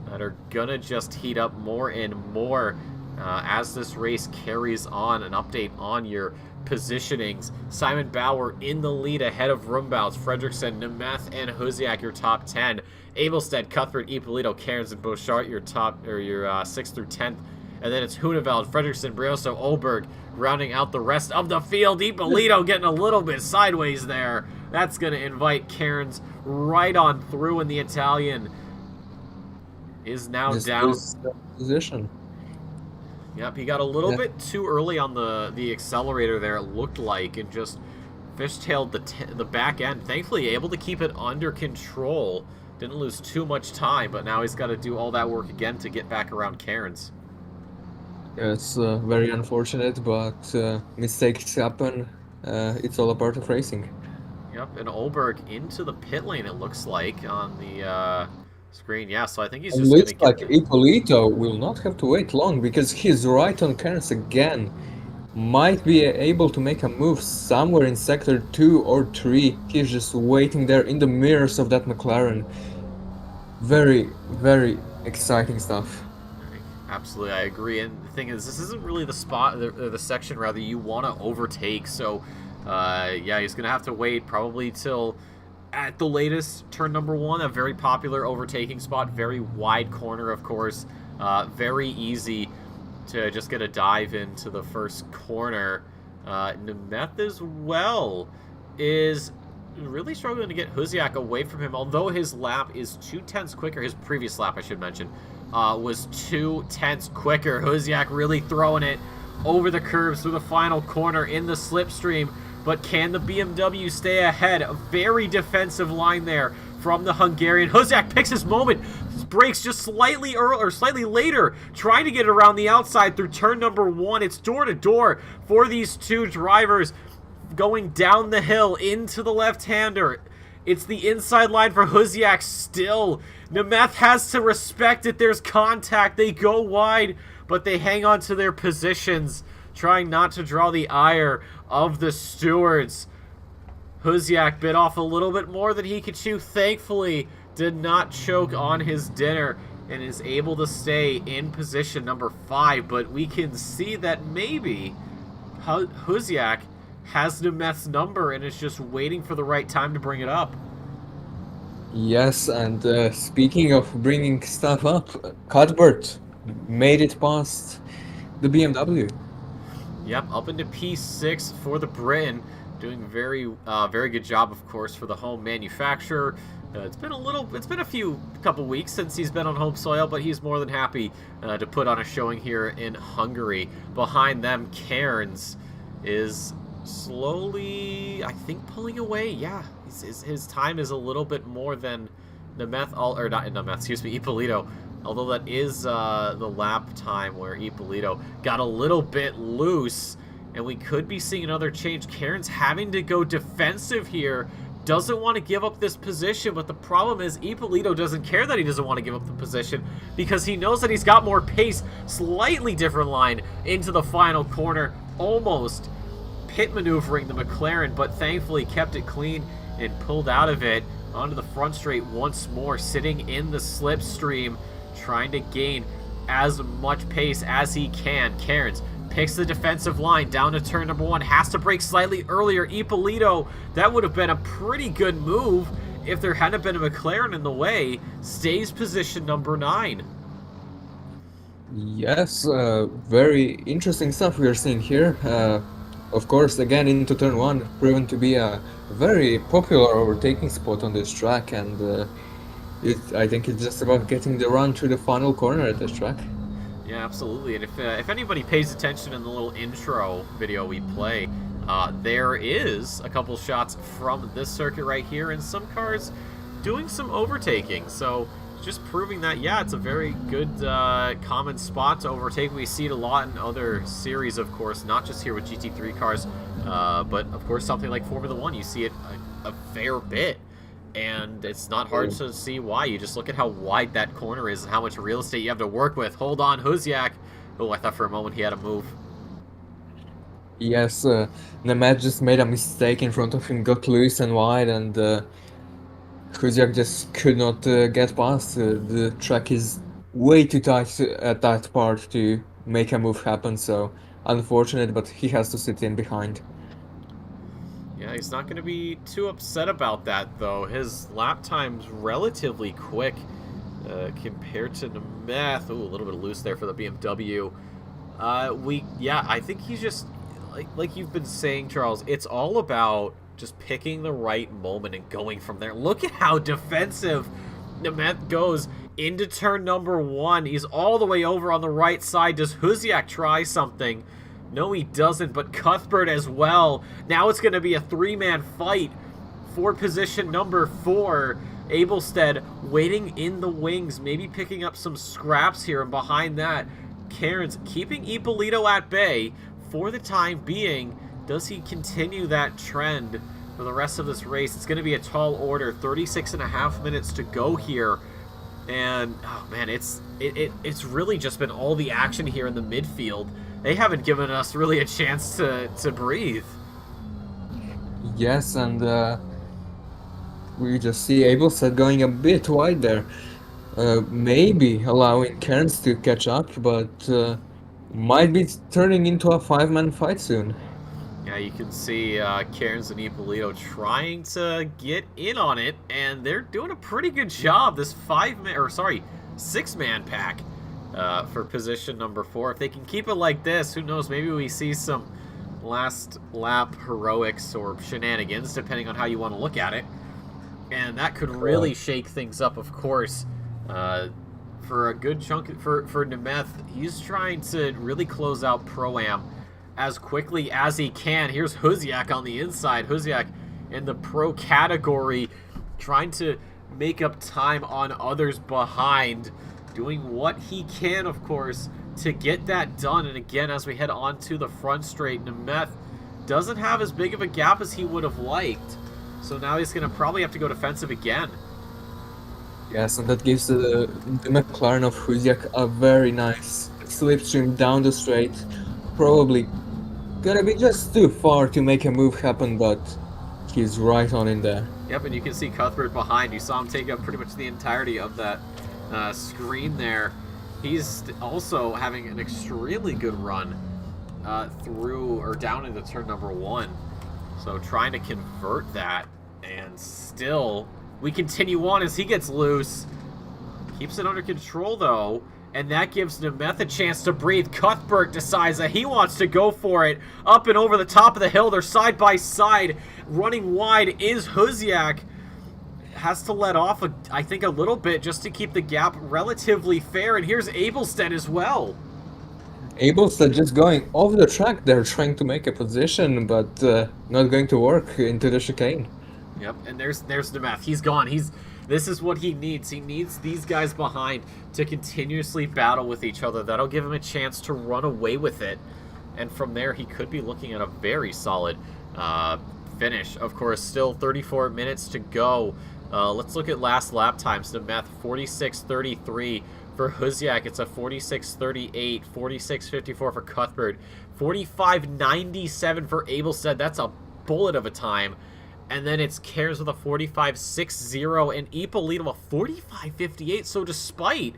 that are gonna just heat up more and more as this race carries on. An update on your positionings: Simon Bauer in the lead ahead of Rumbouts, Fredrickson, Nemeth, and Huziak your top 10. Abelstead, Cuthbert, Ippolito, Cairns, and Beauchart your top, or your 6th through 10th. And then it's Huneveld, Fredrickson, Brioso, Oberg rounding out the rest of the field. Ippolito getting a little bit sideways there. That's going to invite Cairns right on through, and the Italian is now down. Position. Yep, he got a little bit too early on the accelerator there, it looked like, and just fishtailed the back end. Thankfully, able to keep it under control. Didn't lose too much time, but now he's got to do all that work again to get back around Cairns. Yeah, it's very unfortunate, but mistakes happen, It's all a part of racing. Yep, and Olberg into the pit lane, it looks like, on the screen. Yeah, so I think he's And just going to looks get like the... Ippolito will not have to wait long because he's right on Cairns again. Might be able to make a move somewhere in sector 2 or 3. He's just waiting there in the mirrors of that McLaren. Very, very exciting stuff. Absolutely, I agree. And the thing is, this isn't really the spot, the section rather, you want to overtake. So, yeah, he's going to have to wait probably till, at the latest, turn number 1, a very popular overtaking spot. Very wide corner, of course. Very easy to just get a dive into the first corner. Nemeth as well is really struggling to get Huziak away from him, although his lap is 2/10 quicker. His previous lap, I should mention, was 2/10 quicker. Huziak really throwing it over the curves through the final corner in the slipstream, but can the BMW stay ahead? A very defensive line there from the Hungarian. Huziak picks his moment, brakes just slightly early or slightly later, trying to get around the outside through turn number 1. It's door to door for these two drivers going down the hill into the left-hander. It's the inside line for Huziak still. Nemeth has to respect it. There's contact. They go wide, but they hang on to their positions, trying not to draw the ire of the stewards. Huziak bit off a little bit more than he could chew. Thankfully, did not choke on his dinner and is able to stay in position number 5. But we can see that maybe Huziak has Nemeth's number and is just waiting for the right time to bring it up. Yes, and speaking of bringing stuff up, Cuthbert made it past the BMW. Yep, up into P6 for the Britain, doing very good job, of course, for the home manufacturer. It's been a couple weeks since he's been on home soil, but he's more than happy to put on a showing here in Hungary. Behind them, Cairns is slowly, I think, pulling away. Yeah, his time is a little bit more than Nemeth, or not Nemeth, excuse me, Ippolito. Although that is the lap time where Ippolito got a little bit loose, and we could be seeing another change. Cairns having to go defensive here. Doesn't want to give up this position, but the problem is Ippolito doesn't care that he doesn't want to give up the position because he knows that he's got more pace. Slightly different line into the final corner. Almost pit maneuvering the McLaren, but thankfully kept it clean and pulled out of it onto the front straight once more, sitting in the slipstream, trying to gain as much pace as he can. Cairns picks the defensive line down to turn number 1, has to brake slightly earlier. Ippolito, that would have been a pretty good move if there hadn't been a McLaren in the way, stays position number 9. Yes, very interesting stuff we are seeing here. Of course, again into turn 1, proven to be a very popular overtaking spot on this track, and I think it's just about getting the run to the final corner at this track. Yeah, absolutely. And if anybody pays attention in the little intro video we play, there is a couple shots from this circuit right here, and some cars doing some overtaking. So just proving that, yeah, it's a very good common spot to overtake. We see it a lot in other series, of course, not just here with GT3 cars, but of course something like Formula 1, you see it a fair bit. And it's not hard to see why. You just look at how wide that corner is and how much real estate you have to work with. Hold on, Huziak. Oh, I thought for a moment he had a move. Yes, Nemeth just made a mistake in front of him, got loose and wide, and Huziak just could not get past. The track is way too tight at that part to make a move happen, so unfortunate, but he has to sit in behind. Yeah, he's not going to be too upset about that, though. His lap time's relatively quick compared to Nemeth. Ooh, a little bit loose there for the BMW. I think he's just, like you've been saying, Charles, it's all about just picking the right moment and going from there. Look at how defensive Nemeth goes into turn number 1. He's all the way over on the right side. Does Huziak try something? No, he doesn't, but Cuthbert as well. Now it's going to be a 3-man fight for position number 4. Abelstead waiting in the wings, maybe picking up some scraps here, and behind that, Cairns keeping Ippolito at bay for the time being. Does he continue that trend for the rest of this race? It's going to be a tall order. 36.5 minutes to go here. And, oh man, it's really just been all the action here in the midfield. They haven't given us really a chance to breathe. Yes, and we just see Abelstead going a bit wide there. Maybe allowing Cairns to catch up, but might be turning into a 5-man fight soon. Yeah, you can see Cairns and Ippolito trying to get in on it, and they're doing a pretty good job. This 6-man pack for position number 4. If they can keep it like this, who knows? Maybe we see some last lap heroics or shenanigans, depending on how you want to look at it. And that could really shake things up, of course. For a good chunk for Nemeth, he's trying to really close out Pro-Am as quickly as he can. Here's Huziak on the inside. Huziak in the pro category, trying to make up time on others behind, doing what he can, of course, to get that done. And again, as we head on to the front straight, Nemeth doesn't have as big of a gap as he would have liked. So now he's going to probably have to go defensive again. Yes, and that gives the McLaren of Huziak a very nice slipstream down the straight. Probably gonna be just too far to make a move happen, but he's right on in there. Yep, and you can see Cuthbert behind. You saw him take up pretty much the entirety of that screen there. He's also having an extremely good run through or down into turn number 1. So trying to convert that, and still we continue on as he gets loose. Keeps it under control though, and that gives Nemeth a chance to breathe. Cuthbert decides that he wants to go for it. Up and over the top of the hill, they're side by side. Running wide is Huziak. Has to let off, I think, a little bit just to keep the gap relatively fair. And here's Abelstead as well. Abelstead just going off the track there, trying to make a position, but not going to work into the chicane. Yep, and there's Nemeth. He's gone. This is what he needs. He needs these guys behind to continuously battle with each other. That'll give him a chance to run away with it. And from there, he could be looking at a very solid finish. Of course, still 34 minutes to go. Let's look at last lap times. Nemeth, 46:33. For Huziak, it's a 46:38. 46:54 for Cuthbert. 45:97 for Abelstead. That's a bullet of a time. And then it's Cairns with a 45.60 and Ippolito a 45.58. So despite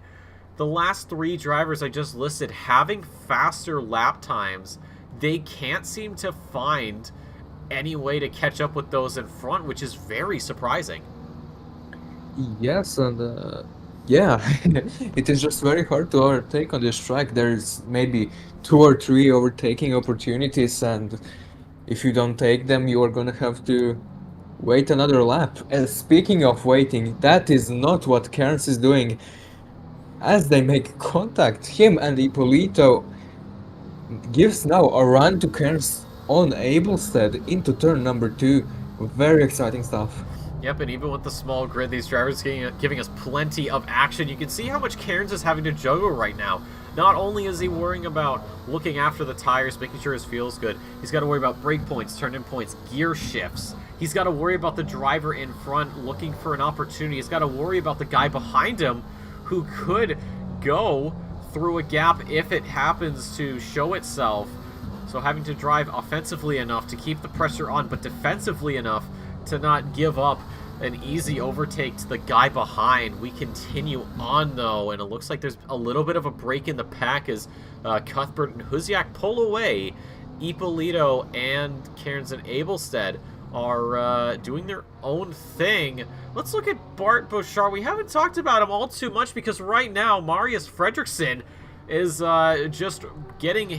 the last 3 drivers I just listed having faster lap times, they can't seem to find any way to catch up with those in front, which is very surprising. Yes, and yeah, it is just very hard to overtake on this track. There's maybe 2 or 3 overtaking opportunities, and if you don't take them, you are gonna have to wait another lap. And speaking of waiting, that is not what Cairns is doing. As they make contact, him and Ippolito gives now a run to Cairns on Abelstead into turn number 2. Very exciting stuff. Yep, and even with the small grid, these drivers giving us plenty of action. You can see how much Cairns is having to juggle right now. Not only is he worrying about looking after the tires, making sure his fuel's good, he's got to worry about brake points, turn-in points, gear shifts. He's got to worry about the driver in front looking for an opportunity. He's got to worry about the guy behind him who could go through a gap if it happens to show itself. So having to drive offensively enough to keep the pressure on, but defensively enough to not give up an easy overtake to the guy behind. We continue on though, and it looks like there's a little bit of a break in the pack as Cuthbert and Huziak pull away. Ippolito and Cairns and Abelstead are doing their own thing. Let's look at Bart Bouchard. We haven't talked about him all too much because right now Marius Fredriksson is just getting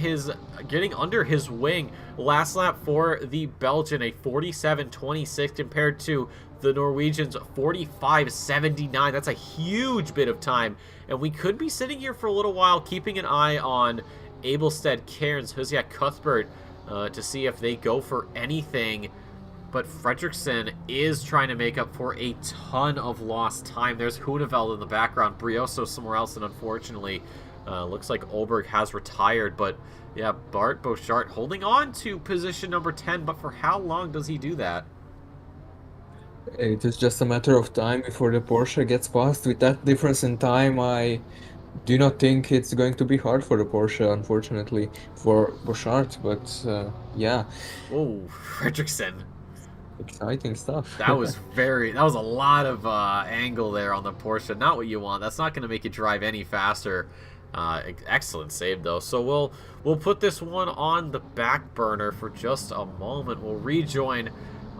under his wing. Last lap for the Belgian, a 47.26 compared to the Norwegians 45.79. That's a huge bit of time, and we could be sitting here for a little while keeping an eye on Abelstead, Cairns, Huziak, Cuthbert to see if they go for anything. But Fredriksson is trying to make up for a ton of lost time. There's Huneveld in the background, Brioso somewhere else, and unfortunately Looks like Olberg has retired, but yeah, Bart Beauchart holding on to position number 10, but for how long does he do that? It is just a matter of time before the Porsche gets past. With that difference in time, I do not think it's going to be hard for the Porsche, unfortunately, for Bouchard. But yeah, Oh, Fredrickson. exciting stuff. That was a lot of angle there on the Porsche. Not what you want. That's not going to make you drive any faster. Excellent save though. So we'll put this one on the back burner for just a moment. We'll rejoin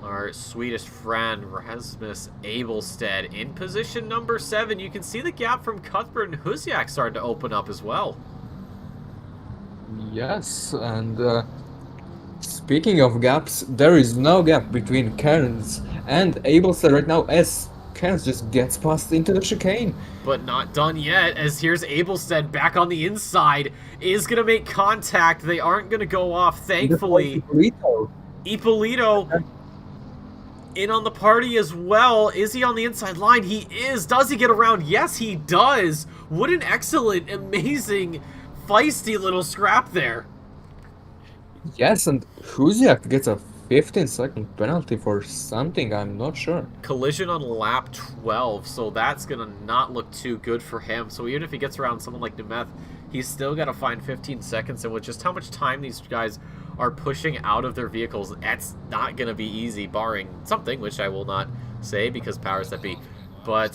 our Swedish friend Rasmus Abelstead in position number 7. You can see the gap from Cuthbert and Husiak starting to open up as well. Yes, and speaking of gaps, there is no gap between Cairns and Abelstead right now as Cairns just gets past into the chicane. But not done yet, as here's Abelstead back on the inside, is going to make contact. They aren't going to go off, thankfully. Ippolito in on the party as well. Is he on the inside line? He is. Does he get around? Yes, he does. What an excellent, amazing, feisty little scrap there. Yes, and Husiak gets a 15-second penalty for something, I'm not sure. Collision on lap 12, so that's going to not look too good for him. So even if he gets around someone like Nemeth, he's still got to find 15 seconds, and with just how much time these guys are pushing out of their vehicles, that's not going to be easy, barring something, which I will not say because powers that be. But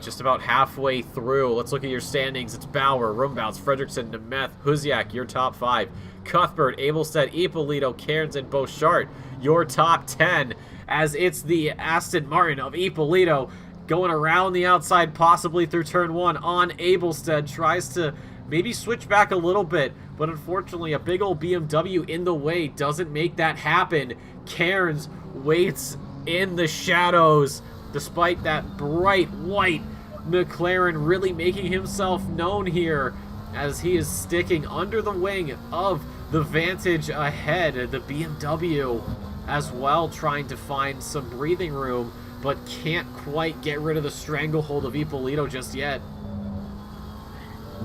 just about halfway through, let's look at your standings. It's Bauer, Rumbaus, Fredrickson, Nemeth, Husiak, your top 5. Cuthbert, Abelstead, Ippolito, Cairns, and Beauchart, your top 10, as it's the Aston Martin of Ippolito going around the outside, possibly through turn 1 on Abelstead. Tries to maybe switch back a little bit, but unfortunately a big old BMW in the way doesn't make that happen. Cairns waits in the shadows, despite that bright white McLaren really making himself known here, as he is sticking under the wing of the Vantage ahead. The BMW as well trying to find some breathing room, but can't quite get rid of the stranglehold of Ippolito just yet.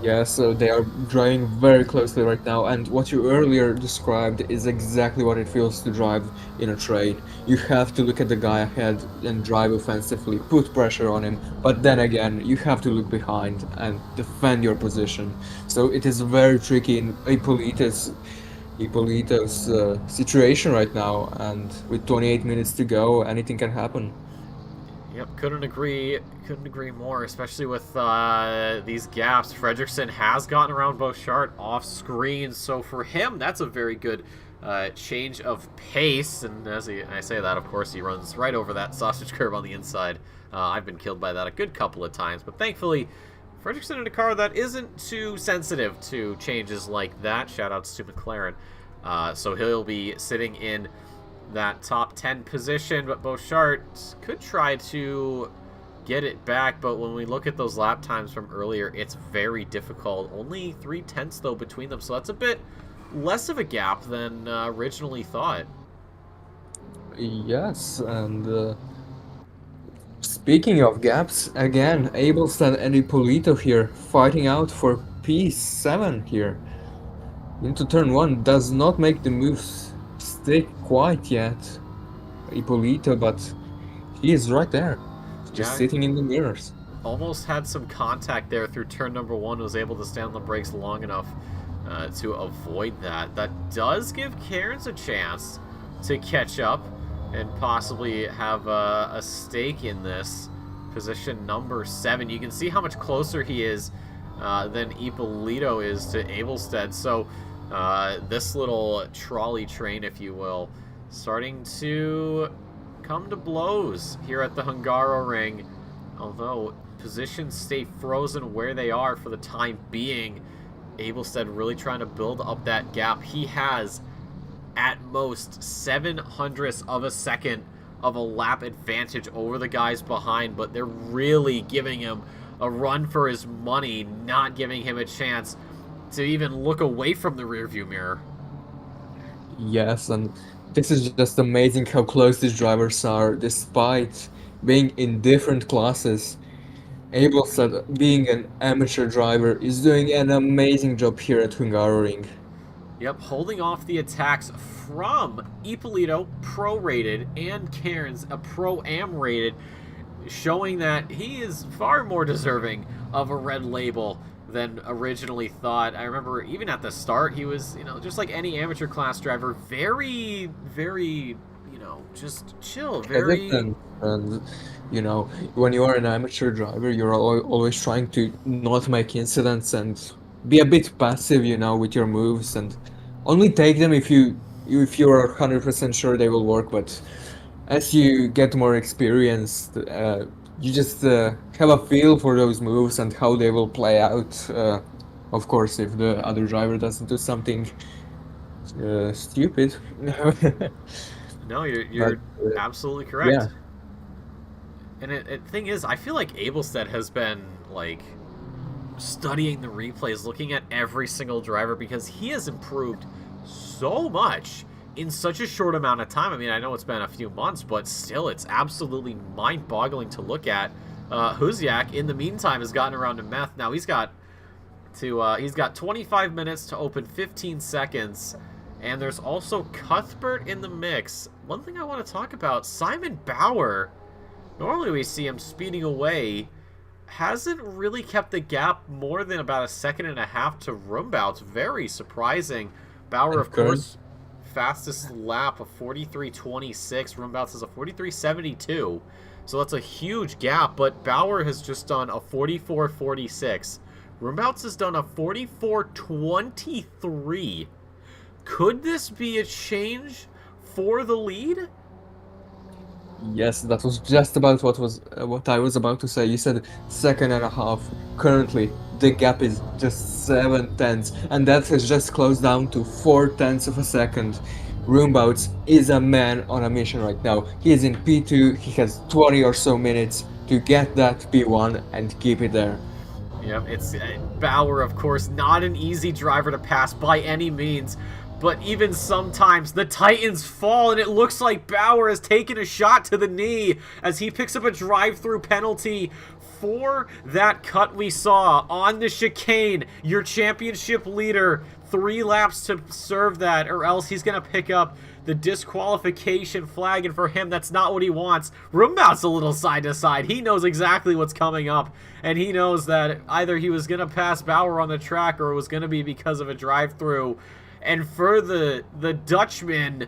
Yeah, so they are driving very closely right now, and what you earlier described is exactly what it feels to drive in a train. You have to look at the guy ahead and drive offensively, put pressure on him, but then again, you have to look behind and defend your position. So it is very tricky in Ippolito's situation right now, and with 28 minutes to go, anything can happen. Yep, couldn't agree more, especially with these gaps. Fredrickson has gotten around Beauchart off screen, so for him, that's a very good change of pace. And as I say that, of course, he runs right over that sausage curve on the inside. I've been killed by that a good couple of times, but thankfully, Fredrickson in a car that isn't too sensitive to changes like that. Shoutouts to McLaren. So he'll be sitting in that top 10 position, but Beauchart could try to get it back, but when we look at those lap times from earlier, it's very difficult. Only 3/10 though between them, so that's a bit less of a gap than originally thought. Yes, and speaking of gaps, again, Abelstead and Ippolito here fighting out for P7 here. Into turn 1 does not make the moves stick quite yet, Ippolito, but he is right there, just sitting in the mirrors. Almost had some contact there through turn number 1, was able to stay on the brakes long enough to avoid that. That does give Cairns a chance to catch up and possibly have a stake in this. Position number 7. You can see how much closer he is than Ippolito is to Abelstead. So this little trolley train, if you will, starting to come to blows here at the Hungaroring. Although positions stay frozen where they are for the time being, Abelstead really trying to build up that gap. He has at most 7/100ths of a second of a lap advantage over the guys behind, but they're really giving him a run for his money, not giving him a chance to even look away from the rearview mirror. Yes, and this is just amazing how close these drivers are, despite being in different classes. Abel said being an amateur driver is doing an amazing job here at Hungaroring. Yep, holding off the attacks from Ippolito, pro-rated, and Cairns, a pro-am rated, showing that he is far more deserving of a red label than originally thought. I remember even at the start, he was, just like any amateur class driver, very, very, just chill, very... Hesitant, and when you are an amateur driver, you're always trying to not make incidents and be a bit passive, with your moves, and only take them if you are 100% sure they will work. But as you get more experienced, you just have a feel for those moves and how they will play out. Of course, if the other driver doesn't do something stupid. No, you're, But you're absolutely yeah, correct. And the thing is, I feel like Abelstead has been, like, studying the replays, looking at every single driver, because he has improved so much in such a short amount of time. I mean, I know it's been a few months, but still, it's absolutely mind-boggling to look at. Huziak, in the meantime, has gotten around to meth. Now he's got 25 minutes to open 15 seconds, and there's also Cuthbert in the mix. One thing I want to talk about, Simon Bauer. Normally we see him speeding away. Hasn't really kept the gap more than about a second and a half to Rumbouts. Very surprising. Bauer, and of current. course, fastest lap of 43.26. Rumbouts is a 43.72. So that's a huge gap, but Bauer has just done a 44.46. Rumbouts has done a 44.23. Could this be a change for the lead? Yes, that was just about what I was about to say. You said second and a half. Currently, the gap is just 7 tenths, and that has just closed down to 4 tenths of a second. Roombouts is a man on a mission right now. He is in P2. He has 20 or so minutes to get that P1 and keep it there. Yep, it's Bauer, of course, not an easy driver to pass by any means. But even sometimes the Titans fall, and it looks like Bauer has taken a shot to the knee as he picks up a drive-through penalty for that cut we saw on the chicane. Your championship leader, 3 laps to serve that, or else he's going to pick up the disqualification flag, and for him, that's not what he wants. Rumbouts a little side to side. He knows exactly what's coming up, and he knows that either he was going to pass Bauer on the track or it was going to be because of a drive-through. And for the Dutchman,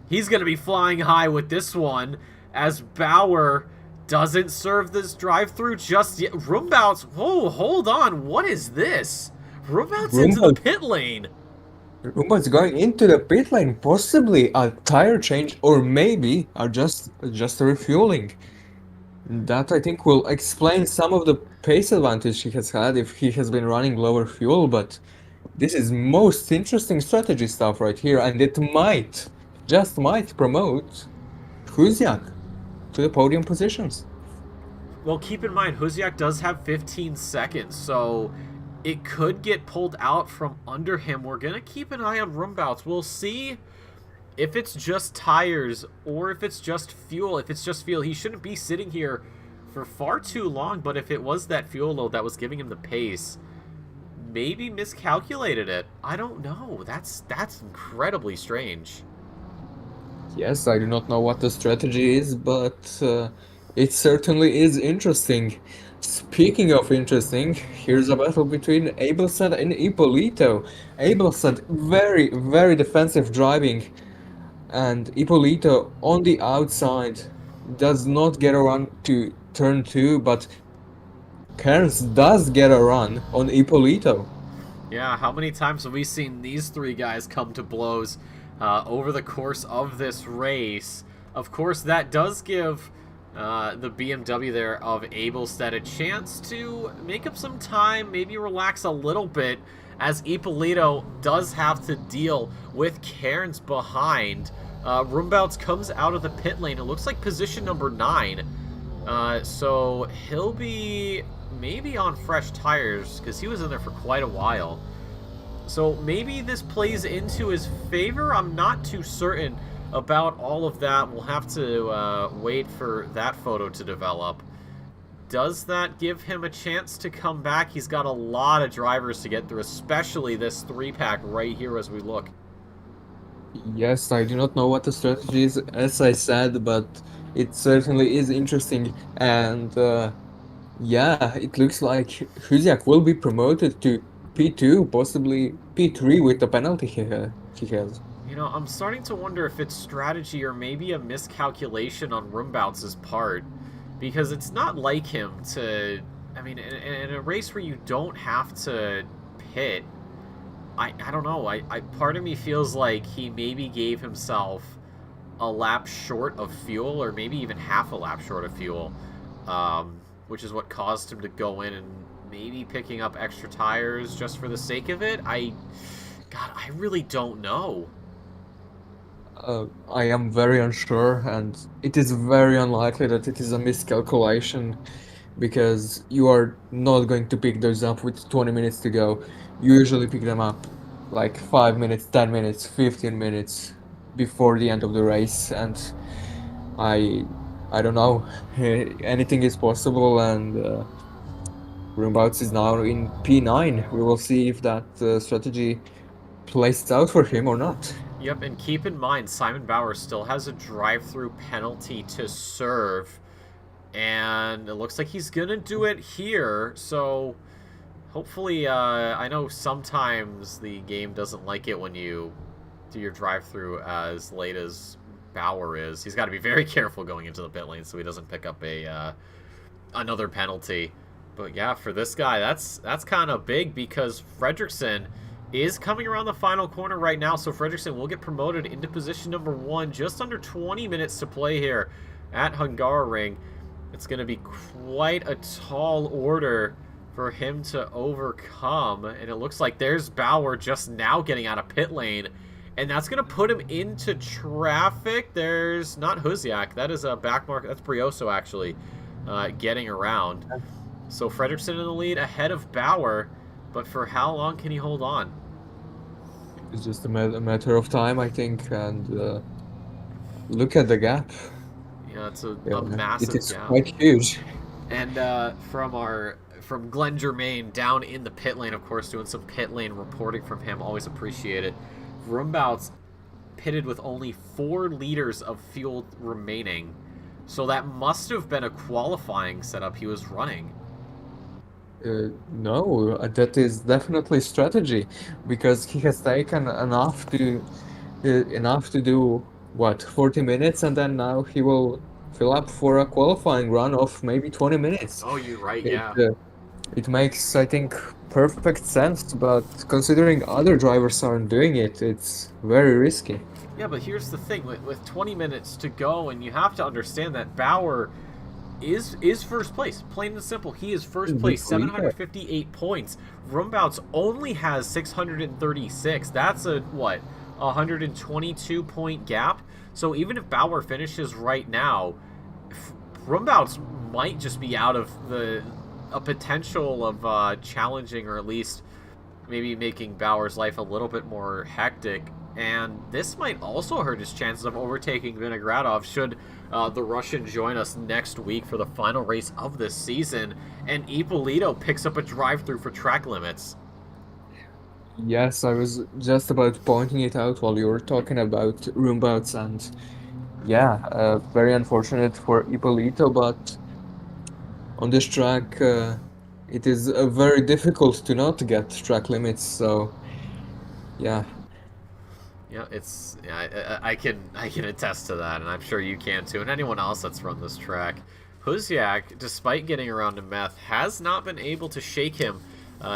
he's going to be flying high with this one as Bauer doesn't serve this drive-through just yet. Rumbouts, whoa, hold on. What is this? Rumbouts into the Roomba, pit lane. Roomba's going into the pit lane, possibly a tire change, or maybe just a refueling. That I think will explain some of the pace advantage he has had if he has been running lower fuel, but this is most interesting strategy stuff right here, and it might, just might promote Huziak to the podium positions. Well, keep in mind, Huziak does have 15 seconds, so it could get pulled out from under him. We're going to keep an eye on Rumbouts. We'll see if it's just tires or if it's just fuel. If it's just fuel, he shouldn't be sitting here for far too long, but if it was that fuel load that was giving him the pace, maybe miscalculated it. I don't know. That's incredibly strange. Yes, I do not know what the strategy is, but it certainly is interesting. Speaking of interesting, here's a battle between Abelstad and Ippolito. Abelstad very, very defensive driving, and Ippolito on the outside does not get a run to turn 2, but Cairns does get a run on Ippolito. Yeah, how many times have we seen these 3 guys come to blows over the course of this race? Of course, that does give the BMW there of Abelstead a chance to make up some time, maybe relax a little bit, as Ippolito does have to deal with Cairns behind. Rumbouts comes out of the pit lane. It looks like position number 9. So he'll be maybe on fresh tires because he was in there for quite a while. So maybe this plays into his favor. I'm not too certain about all of that. We'll have to wait for that photo to develop. does that give him a chance to come back? He's got a lot of drivers to get through, especially this 3-pack right here as we look. Yes, I do not know what the strategy is, as I said, but it certainly is interesting. And yeah, it looks like Huziak will be promoted to P2, possibly P3 with the penalty he has. You know, I'm starting to wonder if it's strategy or maybe a miscalculation on Rumbouts' part. Because it's not like him to... I mean, in a race where you don't have to pit, I don't know. Part of me feels like he maybe gave himself a lap short of fuel, or maybe even half a lap short of fuel, which is what caused him to go in and maybe picking up extra tires just for the sake of it. God, I really don't know. I am very unsure, and it is very unlikely that it is a miscalculation because you are not going to pick those up with 20 minutes to go. You usually pick them up like 5 minutes, 10 minutes, 15 minutes before the end of the race, and I I don't know. Anything is possible, and Roomouts is now in P9. We will see if that strategy plays out for him or not. Yep, and keep in mind, Simon Bauer still has a drive-through penalty to serve, and it looks like he's gonna do it here, so hopefully, I know sometimes the game doesn't like it when you do your drive-through as late as Bauer is. He's got to be very careful going into the pit lane so he doesn't pick up a another penalty. But yeah, for this guy, that's kind of big because Fredrickson is coming around the final corner right now, so Fredrickson will get promoted into position number 1. Just under 20 minutes to play here at Hungaroring. It's going to be quite a tall order for him to overcome, and it looks like there's Bauer just now getting out of pit lane, and that's going to put him into traffic. There's not Huziak, that is a back mark, that's Brioso actually getting around. So Fredrickson in the lead ahead of Bauer, but for how long can he hold on? It's just a matter of time, I think, and look at the gap. Yeah, it's a Yeah, massive it is gap. quite huge. And from Glenn Germain down in the pit lane, of course, doing some pit lane reporting from him, always appreciate it. Rumbouts pitted with only 4 liters of fuel remaining, so that must have been a qualifying setup he was running. No, that is definitely strategy because he has taken enough to do what 40 minutes, and then now he will fill up for a qualifying run of maybe 20 minutes. Oh, you're right, It yeah. it makes, I think, perfect sense, but considering other drivers aren't doing it, it's very risky. Yeah, but here's the thing, with 20 minutes to go, and you have to understand that Bauer is first place. Plain and simple, he is first place, 758 points. Rumbouts only has 636. That's a, what, 122 point gap? So even if Bauer finishes right now, Rumbouts might just be out of a potential of challenging, or at least maybe making Bauer's life a little bit more hectic. And this might also hurt his chances of overtaking Vinogradov should the Russian join us next week for the final race of the season, and Ippolito picks up a drive-through for track limits. Yes, I was just about pointing it out while you were talking about Roombouts, and yeah, very unfortunate for Ippolito, but on this track, it is very difficult to not get track limits, so yeah. Yeah, I can attest to that, and I'm sure you can too, and anyone else that's run this track. Huziak, despite getting around to Meth, has not been able to shake him.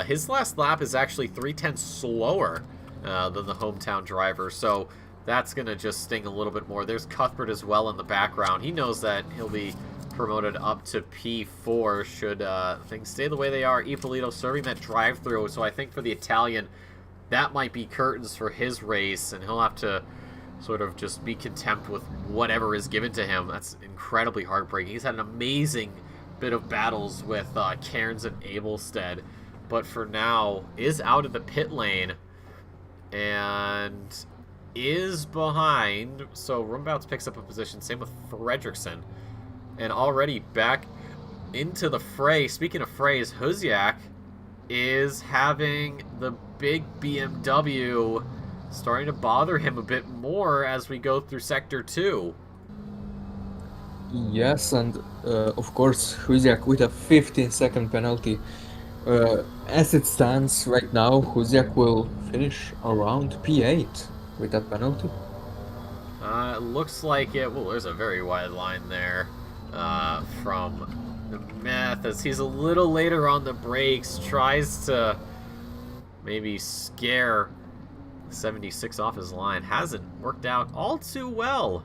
His last lap is actually 3/10 slower than the hometown driver, so that's going to just sting a little bit more. There's Cuthbert as well in the background. He knows that he'll be promoted up to P4 should things stay the way they are. Ippolito serving that drive-through, so I think for the Italian, that might be curtains for his race, and he'll have to sort of just be content with whatever is given to him. That's incredibly heartbreaking. He's had an amazing bit of battles with Cairns and Abelstead, but for now is out of the pit lane and is behind. So Rumbouts picks up a position. Same with Fredrickson. And already back into the fray. Speaking of frays, Huziak is having the big BMW starting to bother him a bit more as we go through Sector 2. Yes, and of course, Huziak with a 15-second penalty. As it stands right now, Huziak will finish around P8 with that penalty. It looks like it. Well, there's a very wide line there from the Meth as he's a little later on the brakes, tries to maybe scare 76 off his line. Hasn't worked out all too well.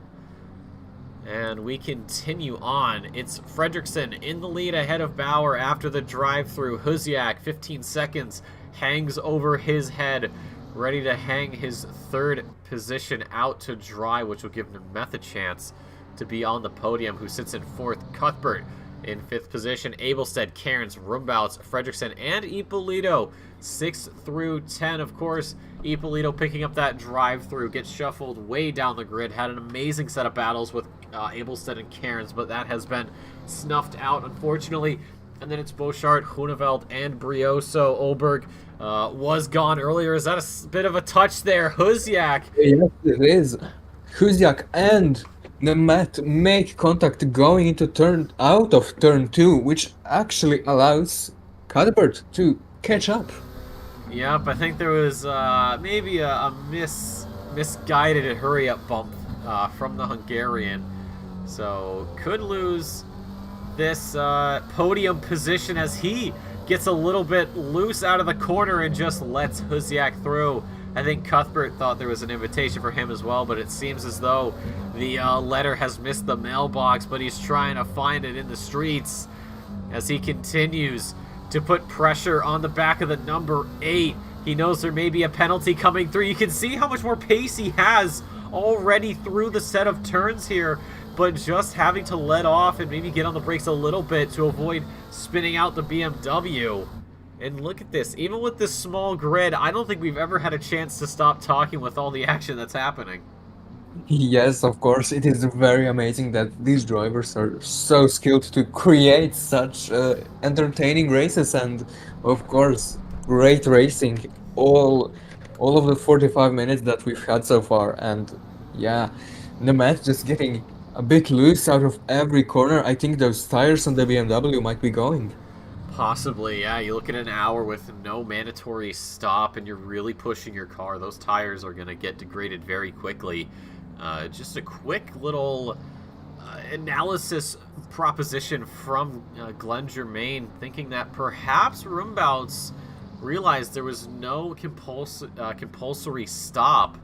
And we continue on. It's Fredriksson in the lead ahead of Bauer after the drive-through. Huziak, 15 seconds, hangs over his head, ready to hang his third position out to dry, which will give Nemeth a chance to be on the podium, who sits in fourth. Cuthbert in fifth position. Abelstead, Cairns, Rumbouts, Fredriksson, and Ippolito, 6 through 10. Of course, Ippolito picking up that drive-through, gets shuffled way down the grid, had an amazing set of battles with Abelstead and Cairns, but that has been snuffed out, unfortunately. And then it's Boschart, Huneveld, and Brioso. Oberg was gone earlier. Is that a bit of a touch there? Huziak. Yes, it is. Huziak and Nemeth make contact going into out of turn 2, which actually allows Cuthbert to catch up. Yep, I think there was maybe a misguided hurry-up bump from the Hungarian. So could lose this podium position as he gets a little bit loose out of the corner and just lets Huziak through. I think Cuthbert thought there was an invitation for him as well, but it seems as though the letter has missed the mailbox, but he's trying to find it in the streets as he continues to put pressure on the back of the number 8. He knows there may be a penalty coming through. You can see how much more pace he has already through the set of turns here, but just having to let off and maybe get on the brakes a little bit to avoid spinning out the BMW. And look at this. Even with this small grid, I don't think we've ever had a chance to stop talking with all the action that's happening. Yes, of course, it is very amazing that these drivers are so skilled to create such entertaining races, and of course, great racing all of the 45 minutes that we've had so far. And yeah, Nemeth just getting a bit loose out of every corner. I think those tires on the BMW might be going. Possibly, yeah. You look at an hour with no mandatory stop and you're really pushing your car, those tires are going to get degraded very quickly. Just a quick little analysis proposition from Glenn Germain, thinking that perhaps Rumbouts realized there was no compulsory stop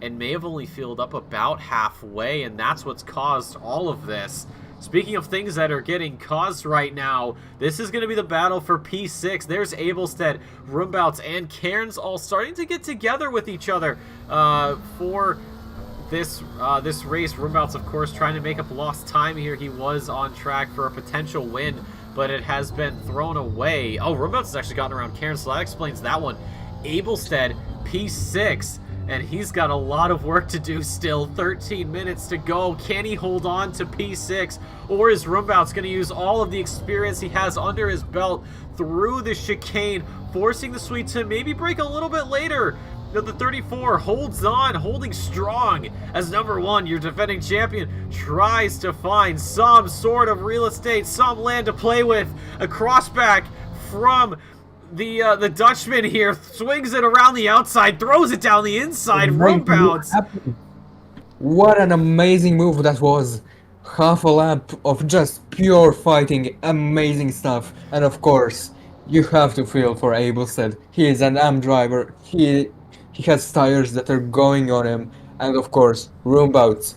and may have only filled up about halfway, and that's what's caused all of this. Speaking of things that are getting caused right now, this is going to be the battle for P6. There's Abelstead, Rumbouts, and Cairns all starting to get together with each other for this race. Rumbouts, of course, trying to make up lost time here. He was on track for a potential win, but it has been thrown away. Oh, Rumbouts has actually gotten around Cairns, so that explains that one. Abelstead, P6. And he's got a lot of work to do still. 13 minutes to go. Can he hold on to P6? Or is Rumbouts going to use all of the experience he has under his belt through the chicane, forcing the Swede to maybe break a little bit later? The 34 holds on, holding strong, as number 1, your defending champion, tries to find some sort of real estate, some land to play with. A crossback from the Dutchman here, swings it around the outside, throws it down the inside. Rumbouts. What an amazing move that was. Half a lap of just pure fighting, amazing stuff. And of course, you have to feel for Abelstead. He is an AM driver. He has tires that are going on him. And of course, Rumbouts,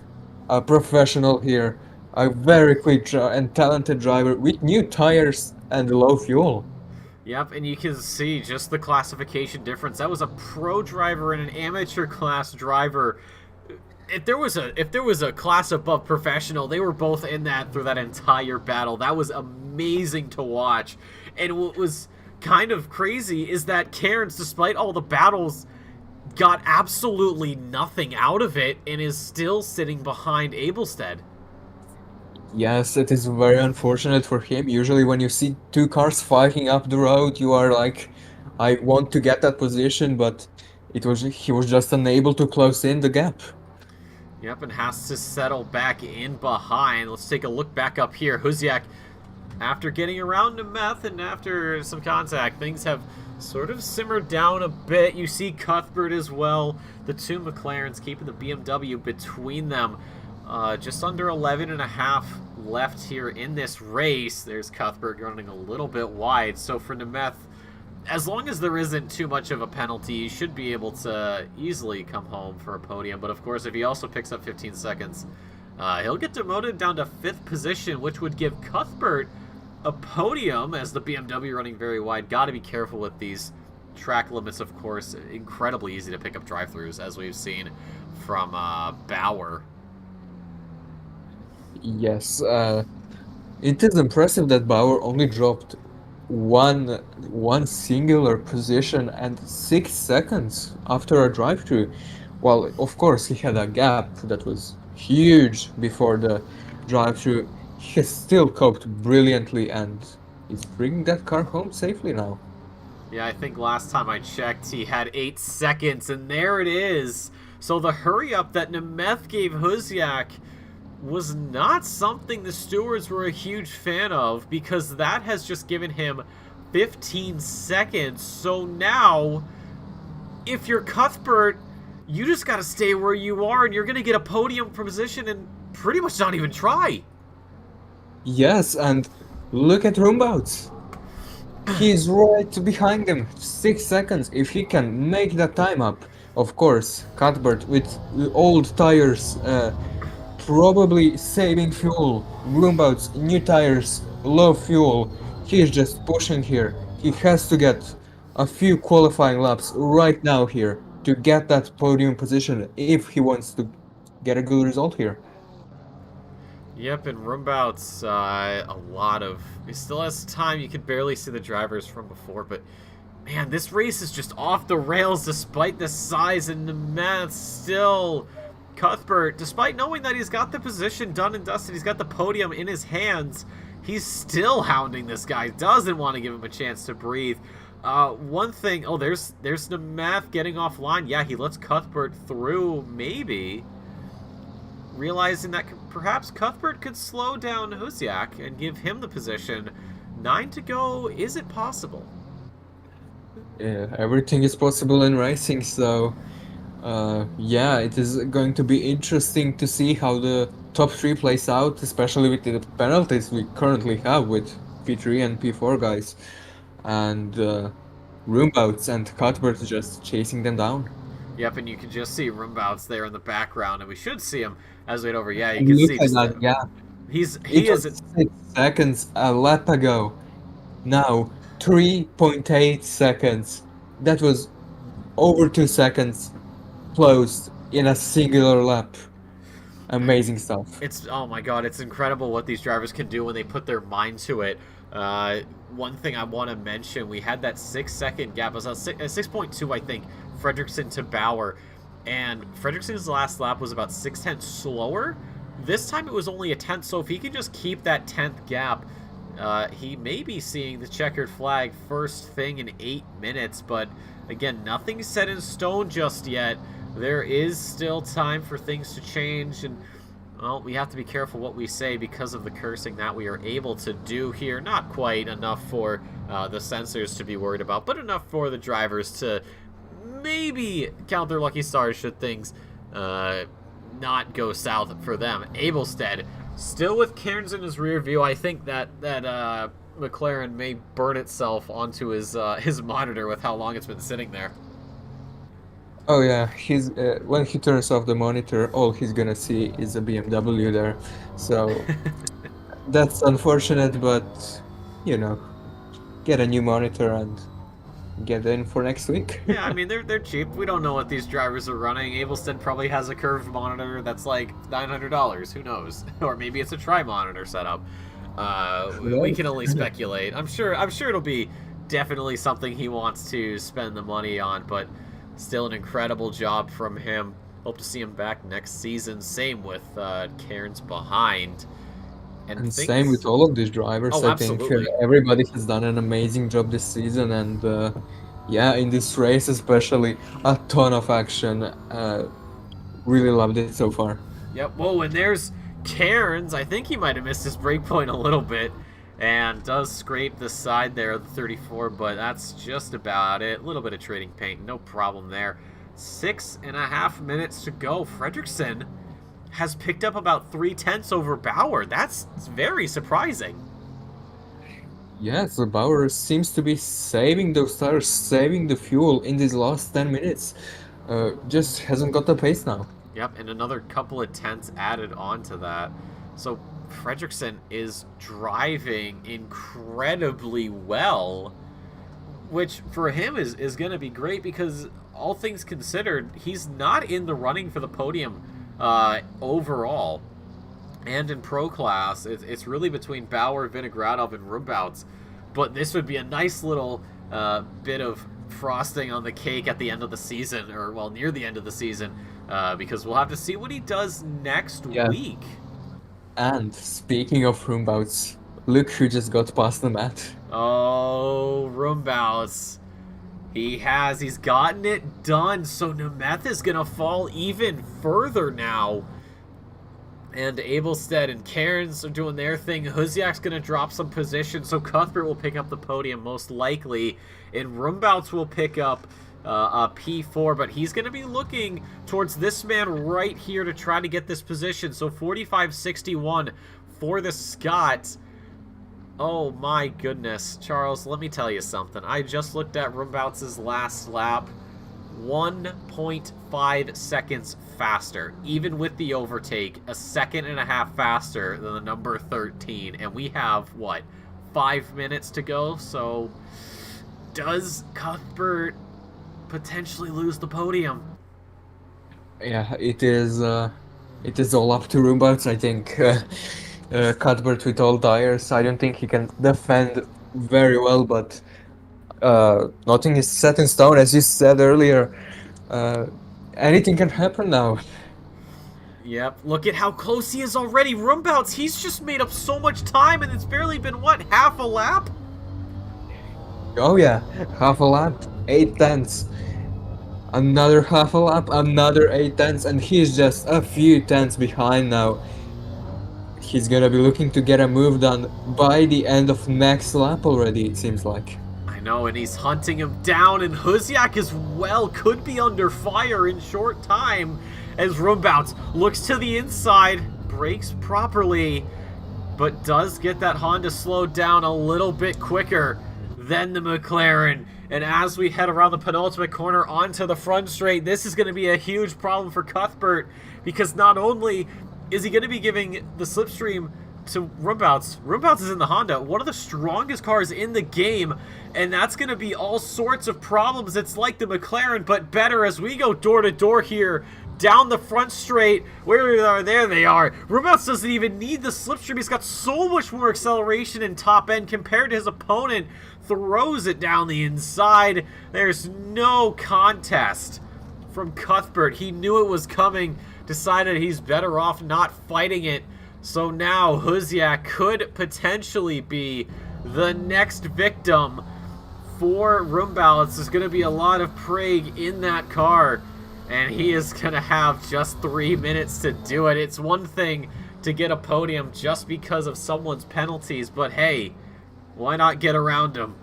a professional here, a very quick and talented driver with new tires and low fuel. Yep, and you can see just the classification difference. That was a pro driver and an amateur class driver. If there was a class above professional, they were both in that through that entire battle. That was amazing to watch. And what was kind of crazy is that Cairns, despite all the battles, got absolutely nothing out of it and is still sitting behind Abelstead. Yes, it is very unfortunate for him. Usually, when you see two cars fighting up the road, you are like, I want to get that position, but he was just unable to close in the gap. Yep, and has to settle back in behind. Let's take a look back up here. Huziak, after getting around to Meth and after some contact, things have sort of simmered down a bit. You see Cuthbert as well. The two McLarens keeping the BMW between them. Just under 11 and a half left here in this race. There's Cuthbert running a little bit wide. So for Nemeth, as long as there isn't too much of a penalty, he should be able to easily come home for a podium. But of course, if he also picks up 15 seconds, he'll get demoted down to 5th position, which would give Cuthbert a podium as the BMW running very wide. Got to be careful with these track limits, of course. Incredibly easy to pick up drive-thrus, as we've seen from Bauer. Yes, it is impressive that Bauer only dropped one singular position and 6 seconds after a drive-through. Well, of course, he had a gap that was huge before the drive-through. He has still coped brilliantly and is bringing that car home safely now. Yeah, I think last time I checked, he had 8 seconds, and there it is. So the hurry-up that Nemeth gave Huziak was not something the stewards were a huge fan of, because that has just given him 15 seconds. So now, if you're Cuthbert, you just got to stay where you are, and you're going to get a podium position and pretty much not even try. Yes, and look at Rumbouts. He's right behind him. 6 seconds. If he can make that time up, of course, Cuthbert with old tires, probably saving fuel. Rumbouts, new tires, low fuel. He's just pushing here. He has to get a few qualifying laps right now here to get that podium position if he wants to get a good result here. Yep, and Rumbout's a lot of... He still has time. You can barely see the drivers from before, but man, this race is just off the rails despite the size, and Nemeth still... Cuthbert, despite knowing that he's got the position done and dusted, he's got the podium in his hands, he's still hounding this guy. Doesn't want to give him a chance to breathe. One thing... Oh, there's Nemeth getting offline. Yeah, he lets Cuthbert through, maybe. Realizing that perhaps Cuthbert could slow down Huziak and give him the position. 9 to go. Is it possible? Yeah, everything is possible in racing, so yeah, it is going to be interesting to see how the top 3 plays out, especially with the penalties we currently have with P3 and P4 guys, and Roombouts and Cuthbert just chasing them down. Yep, and you can just see Rumbouts there in the background, and we should see him as we get over. Yeah, you And can look see at just that gap. he It is was 6 seconds a lap ago. Now 3.8 seconds. That was over 2 seconds closed in a singular lap. Amazing stuff. It's, oh my god, it's incredible what these drivers can do when they put their mind to it. One thing I want to mention, we had that 6-second gap. It was a 6.2, I think, Fredrickson to Bauer. And Fredrickson's last lap was about 6/10 slower. This time it was only a 10th, so if he can just keep that 10th gap, he may be seeing the checkered flag first thing in 8 minutes. But again, nothing's set in stone just yet. There is still time for things to change, and well, we have to be careful what we say because of the cursing that we are able to do here. Not quite enough for the censors to be worried about, but enough for the drivers to maybe count their lucky stars should things not go south for them. Abelstead still with Cairns in his rear view. I think that McLaren may burn itself onto his monitor with how long it's been sitting there. Oh yeah, he's when he turns off the monitor, all he's gonna see is a BMW there. So that's unfortunate, but you know, get a new monitor and get in for next week. Yeah, I mean, they're cheap. We don't know what these drivers are running. Abelstead probably has a curved monitor that's like $900. Who knows? Or maybe it's a tri-monitor setup. We can only speculate. I'm sure it'll be definitely something he wants to spend the money on, but still an incredible job from him. Hope to see him back next season. Same with Cairns behind. And And same with things... all of these drivers. Oh, I think absolutely. everybody has done an amazing job this season, and yeah, in this race especially, a ton of action. Really loved it so far. Yep. Whoa, and there's Cairns. I think he might have missed his break point a little bit and does scrape the side there of the 34, but that's just about it. A little bit of trading paint, no problem there. 6.5 minutes to go. Fredrickson has picked up about 3/10 over Bauer. That's very surprising. Yeah, so Bauer seems to be saving those tires, saving the fuel in these last 10 minutes. Just hasn't got the pace now. Yep, and another couple of tenths added on to that. So Fredrickson is driving incredibly well, which for him is going to be great because all things considered, he's not in the running for the podium overall. And in pro class, it's really between Bauer, Vinogradov, and Rumbouts. But this would be a nice little bit of frosting on the cake at the end of the season, or, well, near the end of the season, because we'll have to see what he does next week. And speaking of Rumbouts, look who just got past the mat. Oh, Rumbouts. He's gotten it done, so Nemeth is going to fall even further now. And Abelstead and Cairns are doing their thing. Huziak's going to drop some position, so Cuthbert will pick up the podium most likely. And Rumbouts will pick up a P4, but he's going to be looking towards this man right here to try to get this position. So 45.61 for the Scot. Oh my goodness. Charles, let me tell you something. I just looked at Rumbouts' last lap. 1.5 seconds faster, even with the overtake, a second and a half faster than the number 13, and we have, what, 5 minutes to go? So does Cuthbert potentially lose the podium? Yeah, it is all up to Rumbouts, I think. Cuthbert with all tires, I don't think he can defend very well, but nothing is set in stone, as you said earlier. Anything can happen now. Yep, look at how close he is already. Rumbouts, he's just made up so much time, and it's barely been, what, half a lap? Oh yeah, half a lap, 8 tenths. Another half a lap, another 8 tenths, and he's just a few tenths behind now. He's gonna be looking to get a move done by the end of next lap already, it seems like. I know, and he's hunting him down, and Huziak as well could be under fire in short time as Rumbouts looks to the inside, brakes properly, but does get that Honda slowed down a little bit quicker than the McLaren. And as we head around the penultimate corner onto the front straight, this is going to be a huge problem for Cuthbert, because not only is he going to be giving the slipstream to Rumbouts. Rumbouts is in the Honda, one of the strongest cars in the game, and that's going to be all sorts of problems. It's like the McLaren, but better as we go door to door here, down the front straight. Where we are, there they are. Rumbouts doesn't even need the slipstream. He's got so much more acceleration in top end compared to his opponent. Throws it down the inside. There's no contest from Cuthbert. He knew it was coming, decided he's better off not fighting it. So now Huziak could potentially be the next victim for Rumbouts. There's going to be a lot of Prague in that car, and he is going to have just 3 minutes to do it. It's one thing to get a podium just because of someone's penalties, but hey, why not get around him?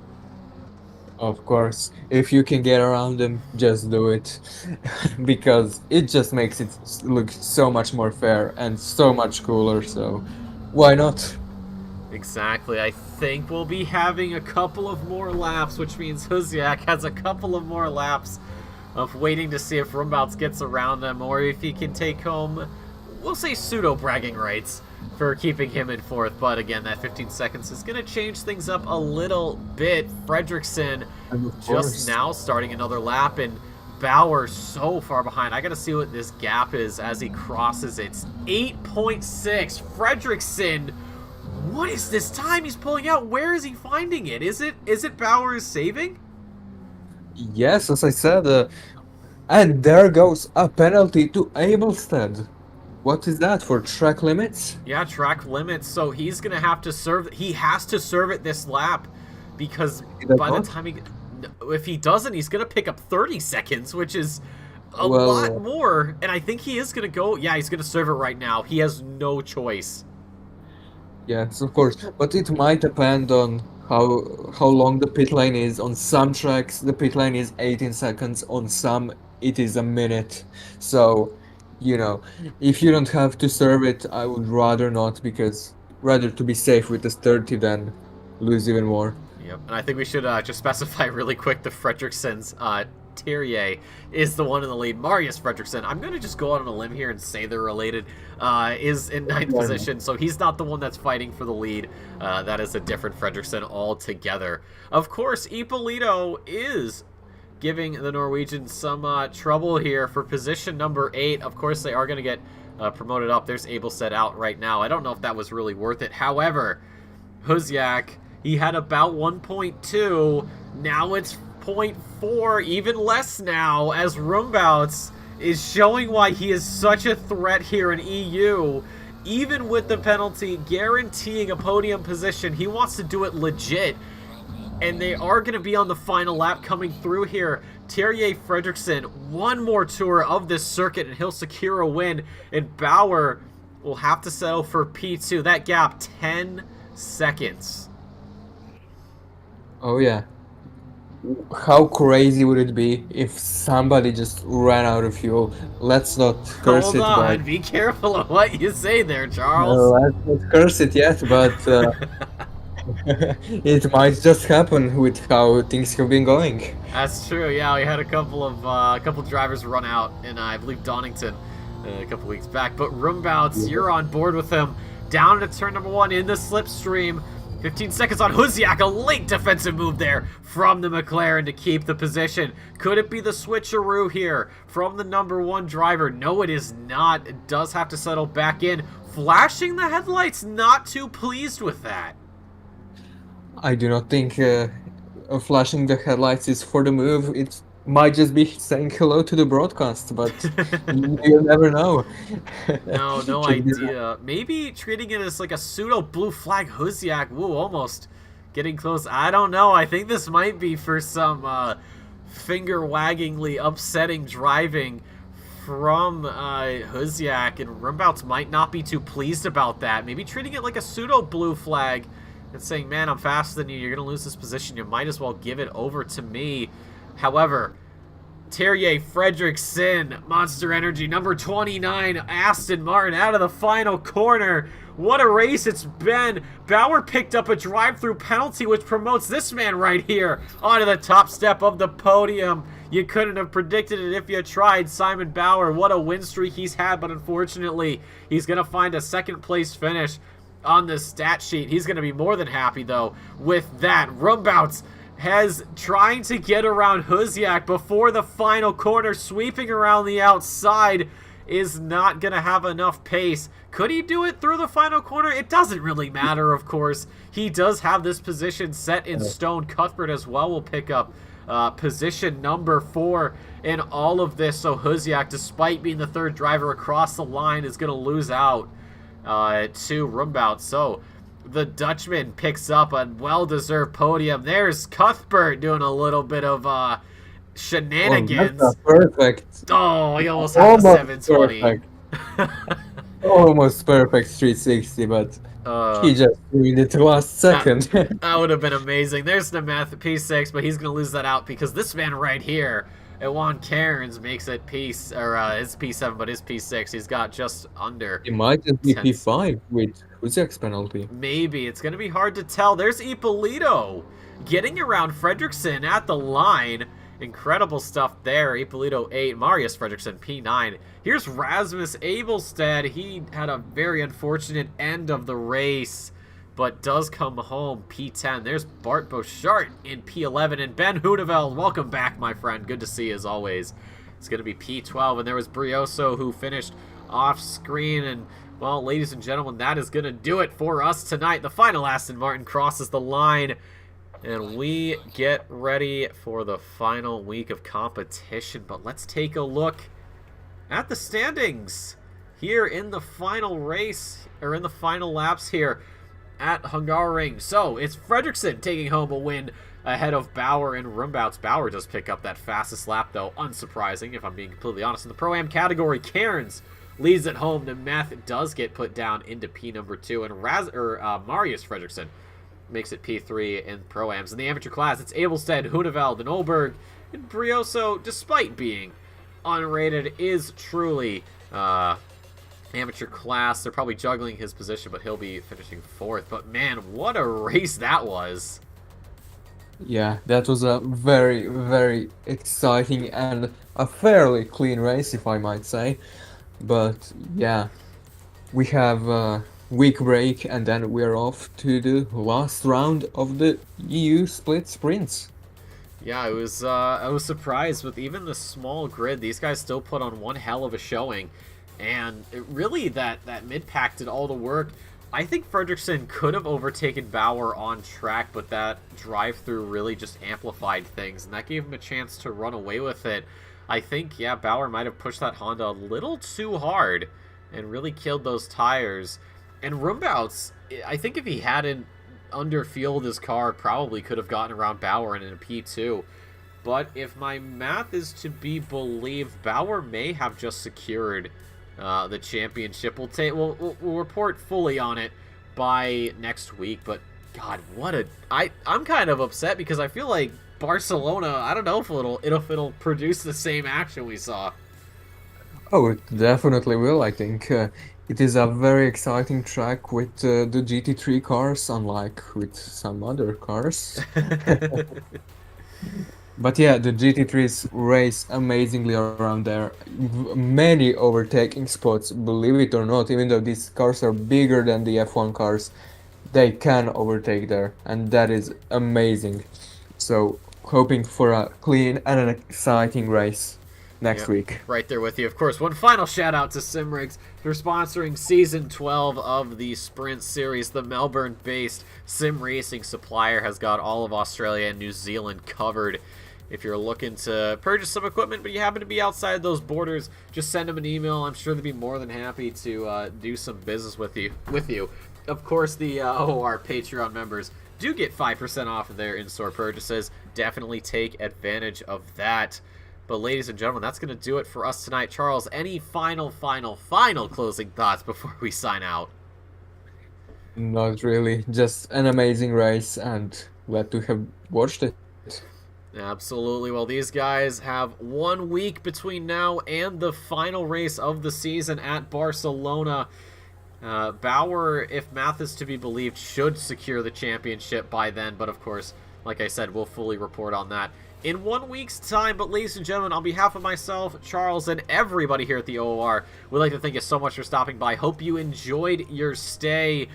Of course, if you can get around them, just do it. Because it just makes it look so much more fair and so much cooler, so why not? Exactly. I think we'll be having a couple of more laps, which means Huziak has a couple of more laps of waiting to see if Rumbouts gets around him, or if he can take home, we'll say, pseudo-bragging rights for keeping him in fourth. But again, that 15 seconds is going to change things up a little bit. Fredrickson just now starting another lap, and Bauer so far behind. I got to see what this gap is as he crosses it. It's 8.6. Fredrickson, what is this time he's pulling out? Where is he finding it? Is it Bauer's saving? Yes, as I said, and there goes a penalty to Abelstead. What is that for track limits? Yeah, track limits. So he's gonna have to serve. He has to serve it this lap, because Is that by the what? time if he doesn't, he's gonna pick up 30 seconds, which is a lot Well, more. And I think he is gonna go. Yeah, he's gonna serve it right now. He has no choice. yes, of course, but it might depend on how long the pit lane is. On some tracks, the pit lane is 18 seconds. On some, it is a minute. So, you know, if you don't have to serve it, I would rather not, because rather to be safe with this 30 than lose even more. Yep, and I think we should just specify really quick the Fredriksson's Thierry is the one in the lead. Marius Fredriksson, I'm going to just go out on a limb here and say they're related, is in ninth Why not? position, so he's not the one that's fighting for the lead. That is a different Fredriksson altogether. Of course, Ippolito is giving the Norwegians some trouble here for position number 8. Of course, they are going to get promoted up. There's Abelstead out right now. I don't know if that was really worth it. However, Huziak, he had about 1.2. Now it's 0.4, even less now, as Rumbouts is showing why he is such a threat here in EU. Even with the penalty guaranteeing a podium position, he wants to do it legit. And they are going to be on the final lap coming through here. Thierry Fredriksson, one more tour of this circuit, and he'll secure a win. And Bauer will have to settle for P2. That gap, 10 seconds. Oh yeah. How crazy would it be if somebody just ran out of fuel? Let's not curse Hold it, on, but be careful of what you say there, Charles. let's not curse it yet, but it might just happen with how things have been going. That's true. Yeah, we had a couple drivers run out in I believe Donington a couple weeks back. But Rumbouts, you're on board with him. Down to turn number 1 in the slipstream. 15 seconds on Huziak, a late defensive move there from the McLaren to keep the position. Could it be the switcheroo here from the number 1 driver? No, it is not. It does have to settle back in. Flashing the headlights, not too pleased with that. I do not think flashing the headlights is for the move. It might just be saying hello to the broadcast, but you never know. No, no Check this out. idea. Maybe treating it as like a pseudo blue flag Huziak. Woo, almost getting close. I don't know. I think this might be for some finger-waggingly upsetting driving from Huziak, and Rumbouts might not be too pleased about that. Maybe treating it like a pseudo blue flag and saying, man, I'm faster than you. You're going to lose this position. You might as well give it over to me. However, Thierry Fredriksson, Monster Energy, number 29, Aston Martin out of the final corner. What a race it's been. Bauer picked up a drive-through penalty, which promotes this man right here onto the top step of the podium. You couldn't have predicted it if you tried. Simon Bauer, what a win streak he's had, but unfortunately, he's going to find a second-place finish on the stat sheet. He's going to be more than happy, though, with that. Rumbouts has trying to get around Huziak before the final corner, sweeping around the outside, is not going to have enough pace. Could he do it through the final corner? It doesn't really matter, of course. He does have this position set in stone. Cuthbert as well will pick up position number 4 in all of this. So Huziak, despite being the 3rd driver across the line, is going to lose out to Rumbout. So the Dutchman picks up a well-deserved podium. There's Cuthbert doing a little bit of shenanigans. Oh, that's perfect. Oh, he almost had the 720. Perfect. Almost perfect 360, but he just ruined it last second. That would have been amazing. There's the math at P6, but he's going to lose that out because this man right here, Juan Cairns, makes it his P7, but his P6. He's got just under. It might just be 10. P5 with Huziak's penalty. Maybe. It's going to be hard to tell. There's Ippolito getting around Fredriksson at the line. Incredible stuff there. Ippolito 8, Marius Fredriksson P9. Here's Rasmus Abelstead. He had a very unfortunate end of the race, but does come home P10. There's Bart Bouchard in P11, and Ben Hooneveld, welcome back, my friend. Good to see you as always. It's going to be P12, and there was Brioso who finished off screen, and well, ladies and gentlemen, that is going to do it for us tonight. The final Aston Martin crosses the line, and we get ready for the final week of competition. But let's take a look at the standings here in the final race, or in the final laps here at Hungaroring. So it's Fredriksson taking home a win ahead of Bauer and Rumbouts. Bauer does pick up that fastest lap, though, unsurprising, if I'm being completely honest. In the Pro-Am category, Cairns leads it home. Nemeth does get put down into P number 2, and Marius Fredriksson makes it P3 in Pro-Ams. In the amateur class, it's Abelstead, Huneveld, and Olberg. And Brioso, despite being unrated, is truly amateur class. They're probably juggling his position, but he'll be finishing 4th. But man, what a race that was. Yeah, that was a very, very exciting and a fairly clean race, if I might say. But yeah, we have a week break and then we're off to the last round of the EU split sprints. Yeah, I was surprised with even the small grid. These guys still put on one hell of a showing, and really that mid-pack did all the work. I think Fredriksson could have overtaken Bauer on track, but that drive-through really just amplified things, and that gave him a chance to run away with it. I think, yeah, Bauer might have pushed that Honda a little too hard and really killed those tires. And Rumbouts, I think if he hadn't underfueled his car, probably could have gotten around Bauer and in a P2. But if my math is to be believed, Bauer may have just secured the championship. We'll report fully on it by next week. But God, I'm kind of upset because I feel like Barcelona, I don't know if it'll produce the same action we saw. Oh, it definitely will, I think. It is a very exciting track with the GT3 cars, unlike with some other cars. But yeah, the GT3s race amazingly around there. Many overtaking spots, believe it or not, even though these cars are bigger than the F1 cars, they can overtake there, and that is amazing. So, hoping for a clean and an exciting race next week. Right there with you. Of course, one final shout out to Simrigs for sponsoring Season 12 of the Sprint Series. The Melbourne-based sim racing supplier has got all of Australia and New Zealand covered. If you're looking to purchase some equipment, but you happen to be outside those borders, just send them an email. I'm sure they'd be more than happy to do some business with you. Of course, the OR Patreon members do get 5% off of their in-store purchases. Definitely take advantage of that. But ladies and gentlemen, that's going to do it for us tonight. Charles, any final closing thoughts before we sign out? Not really, just an amazing race and glad to have watched it. Absolutely. Well, these guys have 1 week between now and the final race of the season at Barcelona. Bauer, if math is to be believed, should secure the championship by then. But of course, like I said, we'll fully report on that in 1 week's time. But ladies and gentlemen, on behalf of myself, Charles, and everybody here at the OOR, we'd like to thank you so much for stopping by. Hope you enjoyed your stay.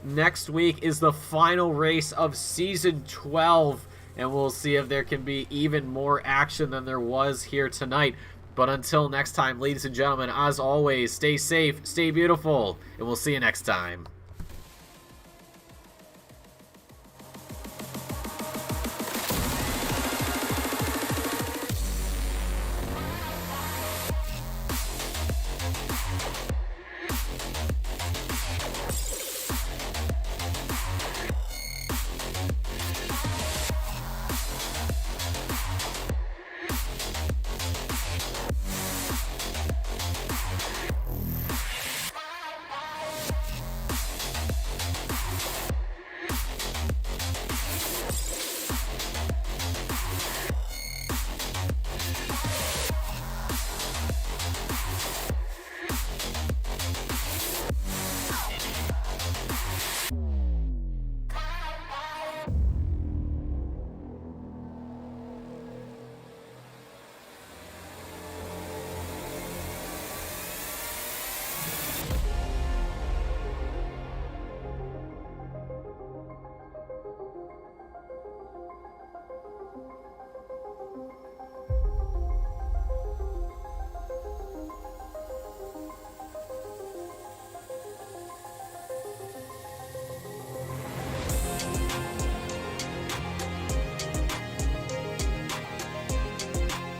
Next week is the final race of Season 12, and we'll see if there can be even more action than there was here tonight. But until next time, ladies and gentlemen, as always, stay safe, stay beautiful, and we'll see you next time.